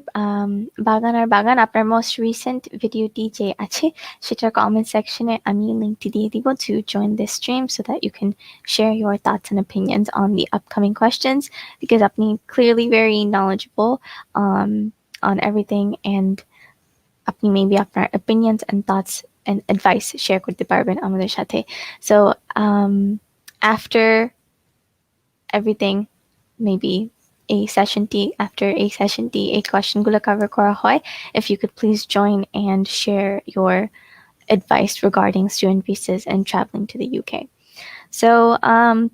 বাগান আপনার most recent ভিডিওটি যে আছে সেটার comment sectionে আমি লিঙ্কটি দিয়ে দিব to join this stream so that you can share your thoughts and opinions on the upcoming questions, because আপনি clearly very knowledgeable on everything, and আপনি maybe আপনার opinions and thoughts and advice share করতে পারবেন আমাদের সাথে. So after everything, maybe after a session D, a question গুলো cover করা হয়, if you could please join and share your advice regarding student visas and traveling to the UK. So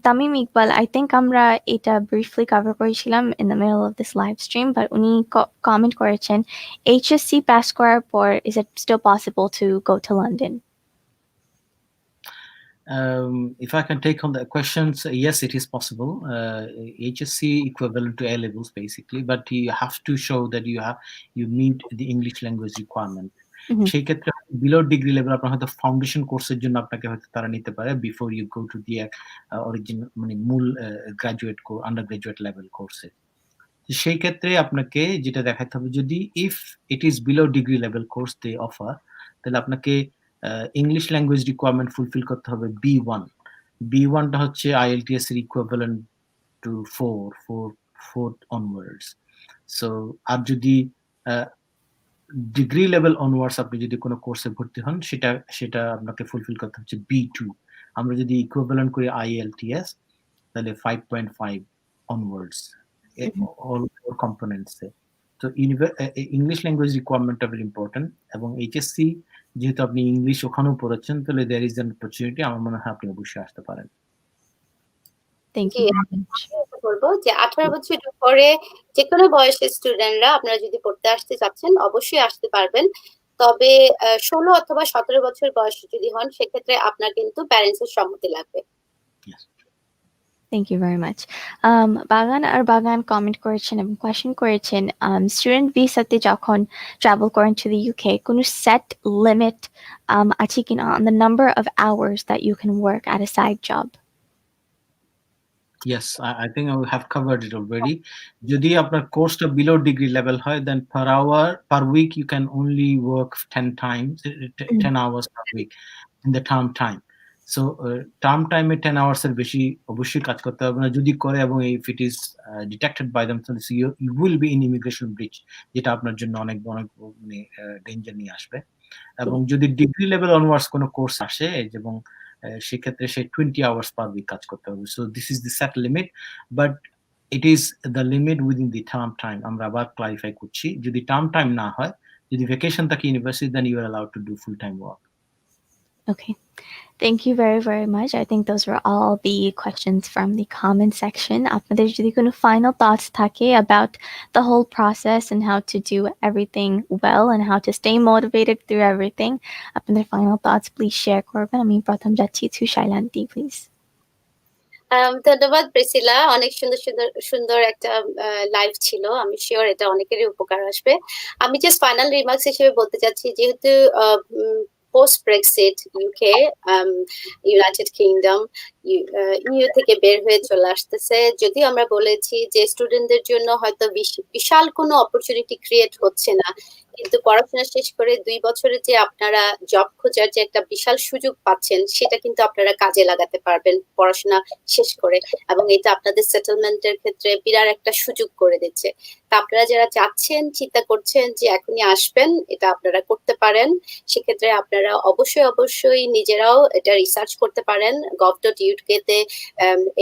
Tamim Iqbal, I think আমরা এটা briefly cover করেছিলাম in the middle of this live stream, but উনি comment করেছেন HSC pass করার পর is it still possible to go to London? If I can take on the questions, yes, it is possible. HSC equivalent to A levels basically, but you have to show that you meet the English language requirement. সেই ক্ষেত্রে below degree level আপনার হয়তো foundation কোর্সের জন্য আপনাকে হয়তো তারা নিতে পারে before you go to the original, মানে মূল গ্রাজুয়েট আন্ডার গ্রাজুয়েট লেভেল কোর্সে। সেই ক্ষেত্রে আপনাকে যেটা দেখাতে হবে, যদি if it is below degree level course they offer, তাহলে আপনাকে ইংলিশ ল্যাঙ্গুয়েজ রিকোয়ারমেন্ট ফুলফিল করতে হবে B1। B1টা হচ্ছে IELTS এর ইকুইভ্যালেন্ট টু 4 অনওয়ার্ডস। সো আর যদি ডিগ্রি লেভেল অনওয়ার্ডস আপনি যদি কোনো কোর্সে ভর্তি হন, সেটা আপনাকে ফুলফিল করতে হচ্ছে B2। আমরা যদি ইকুইভ্যালেন্ট করি IELTS, তাহলে 5.5 অনওয়ার্ডস all components. তো ইংলিশ ল্যাঙ্গুয়েজ রিকোয়ারমেন্টটা ভেরি ইম্পর্টেন্ট, এবং এইচএসসি যেহেতু আপনি ইংলিশ ওখানেও পড়েছেন, তাহলে দেয়ার ইজ অ্যান অপরচুনিটি, আমার মনে হয় আপনি অবশ্যই আসতে পারেন। Thank জি, you আমি very much. এটা বলবো যে 18 বছর পরে যে কোনো বয়সের স্টুডেন্টরা আপনারা যদি পড়তে আসতে চাচ্ছেন অবশ্যই আসতে পারবেন। তবে 16 অথবা 17 বছর বয়স যদি হন সেক্ষেত্রে আপনার কিন্তু প্যারেন্টস এর সম্মতি লাগবে। Thank you very much. বাগান আর বাগান কমেন্ট করেছেন এবং কোয়েশ্চেন করেছেন, স্টুডেন্ট ভিসাতে যখন ট্রাভেল করেন to the UK, কোনো set limit আছে কিনা on the number of hours that you can work at a side job? Yes, I think I have covered it already. যদি আপনার কোর্সটা below degree level হয়, then per week you can only work 10 times, 10 hours per week in the term time. So term time A 10 hours এর বেশি অবশ্যই কাজ করতে হবে না। যদি করে এবং if it is detected by them, so you will be in immigration breach, যেটা আপনার জন্য অনেক মানে ডেঞ্জার নিয়ে আসবে। এবং যদি ডিগ্রি লেভেল অনওয়ার্ডস কোনো কোর্স আসে এবং সেক্ষেত্রে সে 20 আওয়ার্স পার উইক কাজ করতে হবে। So this is the set limit, but it is the limit within the term time. আমরা আবার ক্লারিফাই করছি, যদি টার্ম টাইম না হয়, যদি ভ্যাকেশন থাকে university, then you are allowed to do full time work. Okay. Thank you very, very much. I think those were all the questions from the comment section. আপনাদের যদি কোনো final thoughts থাকে about the whole process and how to do everything well and how to stay motivated through everything, আপনাদের final thoughts please share করবেন। আমি প্রথম যাচ্ছি to শাইলান্তি, please. ধন্যবাদ প্রিসিলা, অনেক সুন্দর সুন্দর সুন্দর একটা লাইভ ছিল। আমি শিওর এটা অনেকেরই উপকার আসবে। আমি জাস্ট ফাইনাল রিমার্কস হিসেবে বলতে চাচ্ছি, যেহেতু post Brexit UK United Kingdom EU থেকে বের হয়ে চলে আসতেছে, যদিও আমরা বলেছি যে স্টুডেন্টদের জন্য হয়তো বিশাল কোনো অপরচুনিটি ক্রিয়েট হচ্ছে না, কিন্তু পড়াশোনা শেষ করে 2 বছরে যে আপনারা জব খোঁজার যে একটা বিশাল সুযোগ পাচ্ছেন সেটা কিন্তু আপনারা কাজে লাগাতে পারবেন পড়াশোনা শেষ করে, এবং এটা আপনাদের সেটেলমেন্টের ক্ষেত্রে বিরাট একটা সুযোগ করে দিচ্ছে। তা আপনারা যারা চাচ্ছেন, চিন্তা করছেন যে এখনই আসবেন, এটা আপনারা করতে পারেন। সেক্ষেত্রে আপনারা অবশ্যই নিজেরাও এটা রিসার্চ করতে পারেন। gov.uk তে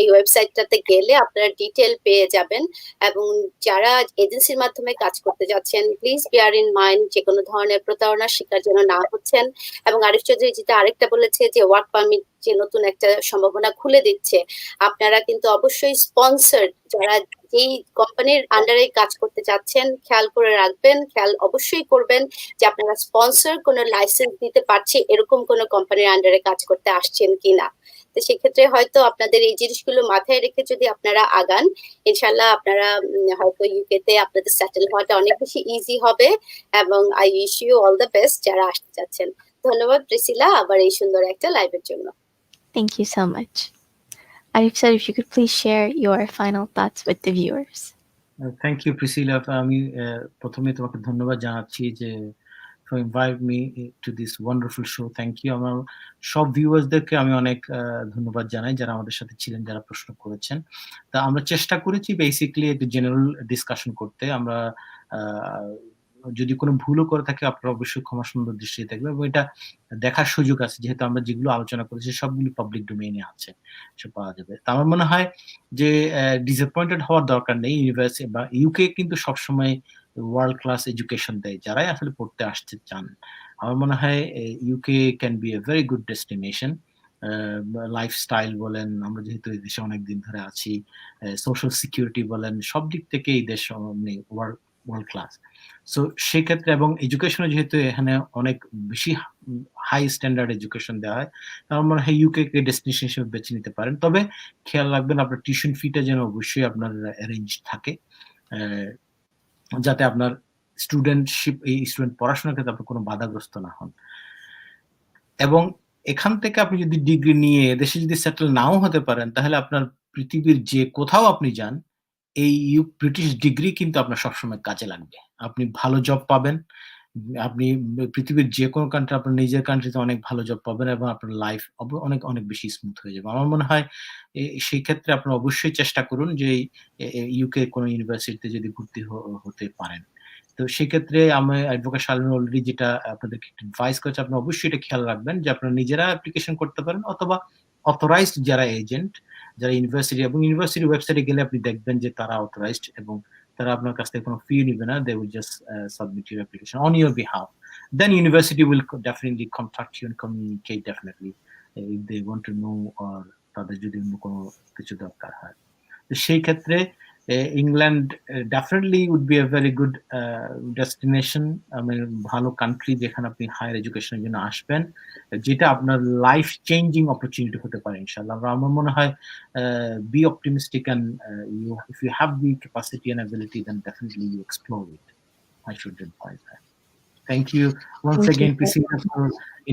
এই ওয়েবসাইটটাতে গেলে আপনারা ডিটেল পেয়ে যাবেন। এবং যারা এজেন্সির মাধ্যমে কাজ করতে যাচ্ছেন, প্লিজ বিয়ার ইন মাইন্ড যে কোনো ধরনের প্রতারণার শিকার যেন না হচ্ছেন। এবং আরিফ চৌধুরী যেটা আরেকটা বলেছে যে ওয়ার্ক পারমিট যে নতুন একটা সম্ভাবনা খুলে দিচ্ছে, আপনারা কিন্তু অবশ্যই স্পন্সর যারা যেই কোম্পানির আন্ডারে কাজ করতে চাচ্ছেন খেয়াল করে রাখবেন, খেয়াল অবশ্যই করবেন যে আপনারা স্পন্সর কোনো লাইসেন্স দিতে পারছে এরকম কোনো কোম্পানির আন্ডারে কাজ করতে আসছেন কিনা। তো সেক্ষেত্রে হয়তো আপনাদের এই জিনিসগুলো মাথায় রেখে যদি আপনারা আগান, ইনশাল্লাহ আপনারা হয়তো ইউকে তে আপনাদের সেটেল হওয়াটা অনেক বেশি ইজি হবে। এবং I wish you all the best যারা আসতে চাচ্ছেন। ধন্যবাদ প্রিসিলা আবার এই সুন্দর একটা লাইভের জন্য। Thank you so much. Arif sir, if you could please share your final thoughts with the viewers. Thank you Priscilla. আমি প্রথমে তোমাকে ধন্যবাদ জানাচ্ছি যে for invite me to this wonderful show. Thank you. আমার সব ভিউয়ার্সদেরকে আমি অনেক ধন্যবাদ জানাই যারা আমাদের সাথে ছিলেন, যারা প্রশ্ন করেছেন। তা আমরা চেষ্টা করেছি বেসিক্যালি একটু জেনারেল ডিসকাশন করতে। আমরা যদি কোনো ভুলও করে থাকি আপনারা অবশ্যই ক্ষমা সুন্দর দৃষ্টিতে দেখবেন, এবং এটা দেখার সুযোগ আছে যেহেতু আমরা যেগুলো আলোচনা করেছি সবগুলো পাবলিক ডোমেইনে আছে, সব পাওয়া যাবে। তা আমার মনে হয় যে ডিসঅ্যাপয়েন্টেড হওয়ার দরকার নেই। ইউনিভার্সিটি বা ইউকে কিন্তু সবসময় ওয়ার্ল্ড ক্লাস এডুকেশন দেয় যারাই আসলে পড়তে আসতে চান। আমার মনে হয় UK can be a very good destination. Lifestyle বলেন, আমরা যেহেতু এই দেশে অনেকদিন ধরে আছি, সোশ্যাল সিকিউরিটি বলেন, সব দিক থেকে এই দেশ ওয়ার্ল্ড ক্লাস। সো সেক্ষেত্রে এবং এডুকেশনে যেহেতু এখানে অনেক বেশি হাই স্ট্যান্ডার্ড এডুকেশন দেওয়া হয়, আমার মনে হয় ইউকে কে ডেস্টিনেশন হিসেবে বেছে নিতে পারেন। তবে খেয়াল রাখবেন আপনার টিউশন ফিটা যেন অবশ্যই আপনার অ্যারেঞ্জ থাকে, যাতে আপনার স্টুডেন্টশিপ এই স্টুডেন্ট পড়াশোনার ক্ষেত্রে আপনি কোনো বাধাগ্রস্ত না হন। এবং এখান থেকে আপনি যদি ডিগ্রি নিয়ে দেশে যদি সেটেল নাও হতে পারেন, তাহলে আপনার পৃথিবীর যে কোথাও আপনি যান, এই ব্রিটিশ ডিগ্রি কিন্তু আপনার সবসময় কাজে লাগবে। আপনি ভালো জব পাবেন। আপনি পৃথিবীর যে কোনো কান্ট্রি, আপনার নিজের কান্ট্রিতে অনেক ভালো জব পাবেন এবং আপনার লাইফ অনেক বেশি স্মুথ হয়ে যাবে। আমার মনে হয় সেই ক্ষেত্রে আপনারা অবশ্যই চেষ্টা করুন যে ইউকে কোনো ইউনিভার্সিটিতে যদি ভর্তি হতে পারেন। তো সেক্ষেত্রে আমি অ্যাডভোকেট শালীন অলরেডি যেটা আপনাদেরকে অ্যাডভাইস করেছে, আপনি অবশ্যই এটা খেয়াল রাখবেন যে আপনারা নিজেরা অ্যাপ্লিকেশন করতে পারেন, অথবা অথরাইজড যারা এজেন্ট, যারা ইউনিভার্সিটি, এবং ইউনিভার্সিটি ওয়েবসাইটে গেলে আপনি দেখবেন যে তারা অথরাইজড এবং তারা আপনার কাছ থেকে কোনো ফি নিবে না, they will just submit your application on your behalf. Then university will definitely contact you and communicate definitely if they want to know or তাদের যদি অন্য কোনো কিছু দরকার হয়। তো সেই ক্ষেত্রে England definitely would be a very good destination, মানে ভালো কান্ট্রি যেখানে আপনি হায়ার এডুকেশনের জন্য আসবেন, যেটা আপনার লাইফ চেঞ্জিং অপরচুনিটি হতে পারে ইনশাআল্লাহ। আমার মনে হয় be optimistic and you if you have the capacity and ability then definitely you explore it. I should advise that. Thank you once Thank you. again, Pricila, for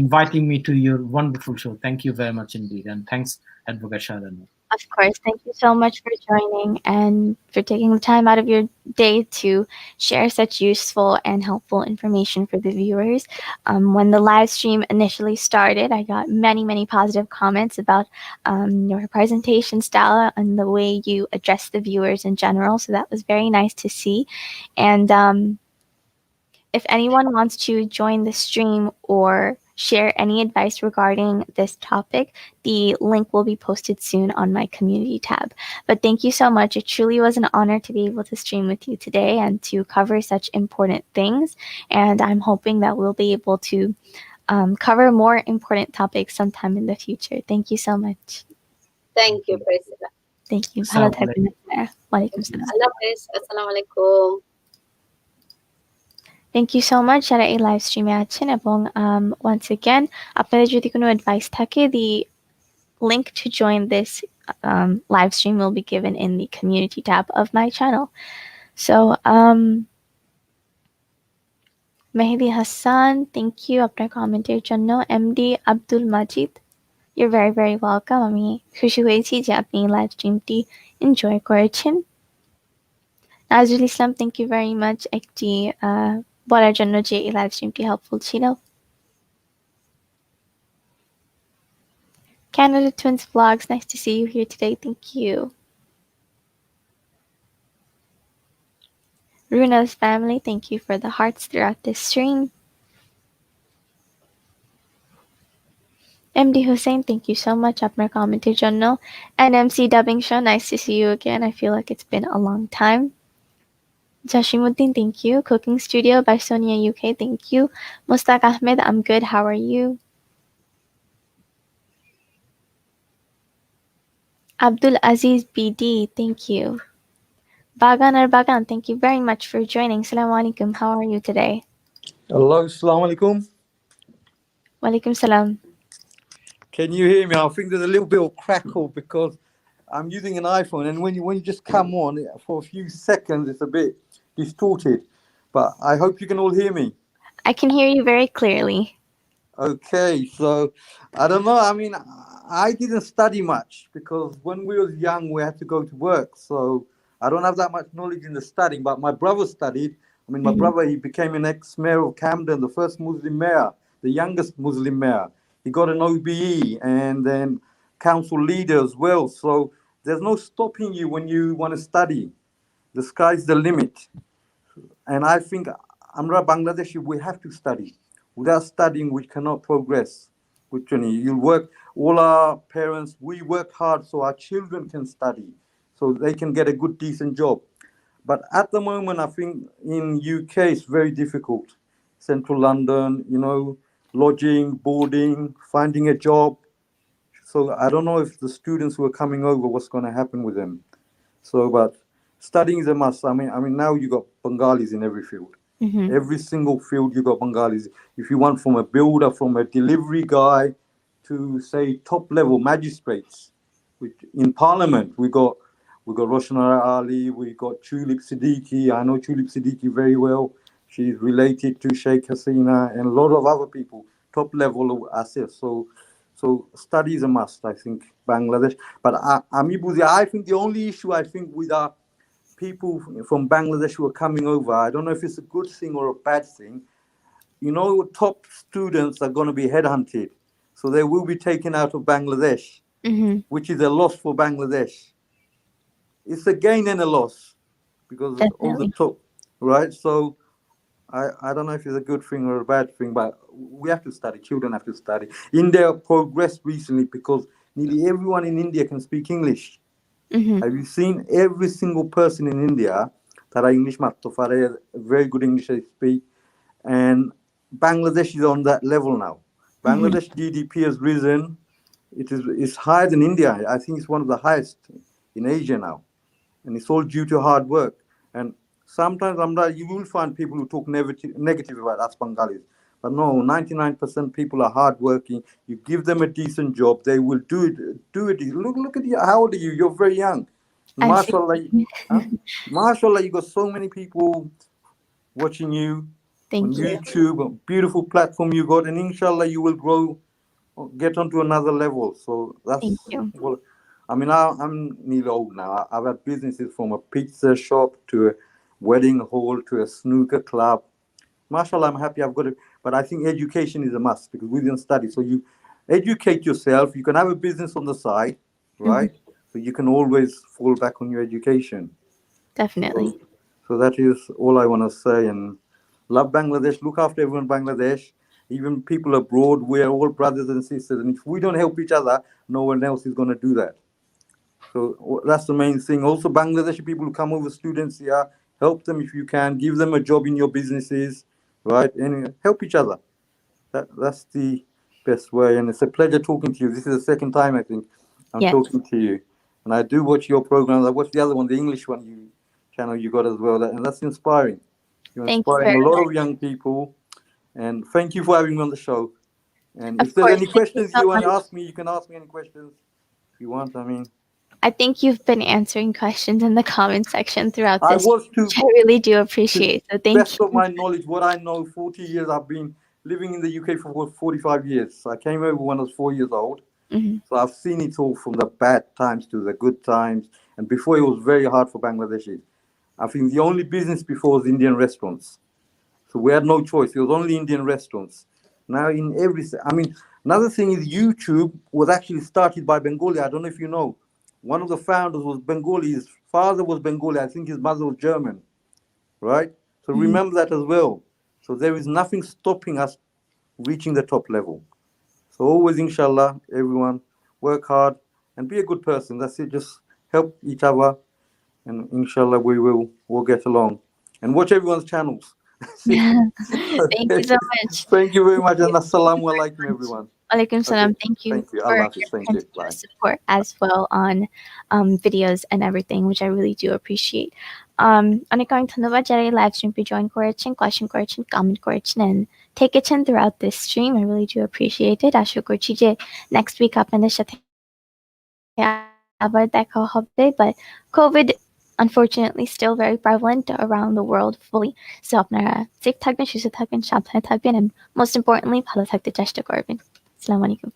inviting me to your wonderful show. Thank you very much indeed, and thanks, Advocate Sharana. Of course. Thank you so much for joining and for taking the time out of your day to share such useful and helpful information for the viewers. When the live stream initially started, I got many, many positive comments about your presentation style and the way you address the viewers in general. So that was very nice to see. And if anyone wants to join the stream or share any advice regarding this topic, the link will be posted soon on my community tab. But thank you so much. It truly was an honor to be able to stream with you today and to cover such important things. And I'm hoping that we'll be able to cover more important topics sometime in the future. Thank you so much. Thank you Priscilla. Thank you. Assalamu ভালো থাকবেন আপনারা। ওয়ালাইকুম আসসালাম। আল্লাহ হাফেজ, আসসালামু আলাইকুম। Thank you so much যারা এই লাইভ স্ট্রিমে আছেন এবং once again আপনাদের যদি কোনো অ্যাডভাইস থাকে, the link to join this live stream will be given in the community tab of my channel. So Mehdi Hassan, thank you আপনার কমেন্টের জন্য। MD Abdul Majid, you're very very welcome. আমি খুশি হয়েছি যে আপনি লাইভ স্ট্রিমটি এনজয় করেছেন। নাজরুল ইসলাম, thank you very much একটি বলার জন্য যে এই লাইভ স্ট্রিমটি হেল্পফুল ছিল। Canada Twins Vlogs, nice to see you here today. Thank you. Runa's family, thank you for the hearts throughout this stream. MD Hussein, thank you so much. আপনার কমেন্টের জন্য। NMC Dubbing Show, nice to see you again. I feel like it's been a long time. Jashimuddin, thank you. Cooking Studio by Sonia UK, thank you. Mustaq Ahmed, I'm good. How are you? Abdul Aziz BD, thank you. Bagan or Bagan, thank you very much for joining. Assalamu alaikum. How are you today? Hello, assalamu alaikum. Walaikum salam. Can you hear me? I think there's a little bit of crackle because I'm using an iPhone, and when you just come on for a few seconds, it's a bit distorted. But I hope you can all hear me. I can hear you very clearly. Okay, so I don't know. I mean, I didn't study much because when we was young, we had to go to work. So I don't have that much knowledge in the studying. But my brother studied. I mean, my brother, he became an ex-mayor of Camden, the first Muslim mayor, the youngest Muslim mayor. He got an OBE and then council leader as well. So there's no stopping you when you want to study. The sky's the limit. And I think Amra Bangladeshi, we have to study. Without studying, we cannot progress. You work, all our parents, we work hard so our children can study, so they can get a good, decent job. But at the moment, I think in UK, it's very difficult. Central London, lodging, boarding, finding a job. So I don't know if the students who are coming over, what's going to happen with them. So, but studying is a must. I mean, now you got Bengalis in every field. Mm-hmm. Every single field you got Bengalis. If you want from a builder, from a delivery guy, to say top level magistrates, which in Parliament we got Roshna Ali, we got Tulip Siddiqui. I know Tulip Siddiqui very well. She's related to Sheikh Hasina and a lot of other people, top level of assets. So study is a must, I think, Bangladesh. But I think the only issue with our people from Bangladesh who are coming over, I don't know if it's a good thing or a bad thing. Top students are going to be headhunted. So they will be taken out of Bangladesh, Mm-hmm. which is a loss for Bangladesh. It's a gain and a loss because all the top, right? So I don't know if it's a good thing or a bad thing, but we have to study. Children have to study. India progressed recently because nearly everyone in India can speak English. Mm-hmm. Have you seen every single person in India? তারা English মারতে পারে, very good English they speak, and Bangladesh is on that level now. Bangladesh GDP has risen. It's higher than India. I think it's one of the highest in Asia now, and it's all due to hard work. And sometimes you will find people who talk negative about us Bengalis, but no, 99% people are hardworking. You give them a decent job, they will do it. Look at you. How old are you? You're very young. I'm Mashallah, 16. huh? Mashallah, you got so many people watching you on Thank you. YouTube. A beautiful platform you got, and inshallah, you will grow, get onto another level. So that's Thank you. well. I mean, I'm nearly old now. I've had businesses from a pizza shop to a wedding hall to a snooker club. Mashallah, I'm happy I've got it. But I think education is a must because we didn't study. So you educate yourself. You can have a business on the side, right? So you can always fall back on your education. Definitely. So that is all I want to say. And love Bangladesh. Look after everyone in Bangladesh. Even people abroad, we are all brothers and sisters. And if we don't help each other, no one else is going to do that. So that's the main thing. Also, Bangladeshi people who come over, students here, help them if you can. Give them a job in your businesses, right? And help each other. That's the best way. And it's a pleasure talking to you. This is the second time, I think, I'm Yes. talking to you. And I do watch your programs. I watch the other one, the English one channel you got as well. And that's inspiring. You're Thank you inspiring very a lot much. of young people. And thank you for having me on the show. And Of if there's course. any Thank you questions so you want to much. ask me, you can ask me any questions if you want. I mean, I think you've been answering questions in the comment section throughout I this, was which I really do to appreciate. So the thank best of you. my knowledge, what I know, 40 years I've been living in the UK for 45 years. I came over when I was 4 years old. Mhm. So I've seen it all from the bad times to the good times. And before it was very hard for Bangladeshis. I think the only business before was Indian restaurants. So we had no choice. It was only Indian restaurants. Now in I mean, another thing is YouTube was actually started by Bengali. I don't know if you know. One of the founders was Bengali. His father was Bengali. I think his mother was German, right? So Mhm. remember that as well. So there is nothing stopping us reaching the top level. So always, inshallah, everyone work hard and be a good person. That's it. Just help each other, and inshallah we'll get along. And watch everyone's channels. See? Thank Okay. you so much. Thank you very much, and Thank you assalamu very alaikum, much. everyone. Alaikum Okay. salam. Thank you Thank you. for Allah your Hafiz. Thank you. continuous Bye. support as well on videos and everything, which I really do appreciate. অনেক অনেক ধন্যবাদ যারা এই live স্ট্রিমটি join করেছেন, question করেছেন, comment করেছেন and থেকেছেন throughout this stream. I really do appreciate it. আশা করছি যে next week আপনাদের সাথে আবার দেখা হবে, but COVID unfortunately still very prevalent around the world fully. So আপনারা safe থাকবেন, সুস্থ থাকবেন, সাবধানে থাকবেন and most importantly ভালো থাকতে চেষ্টা করবেন. আসসালামু আলাইকুম.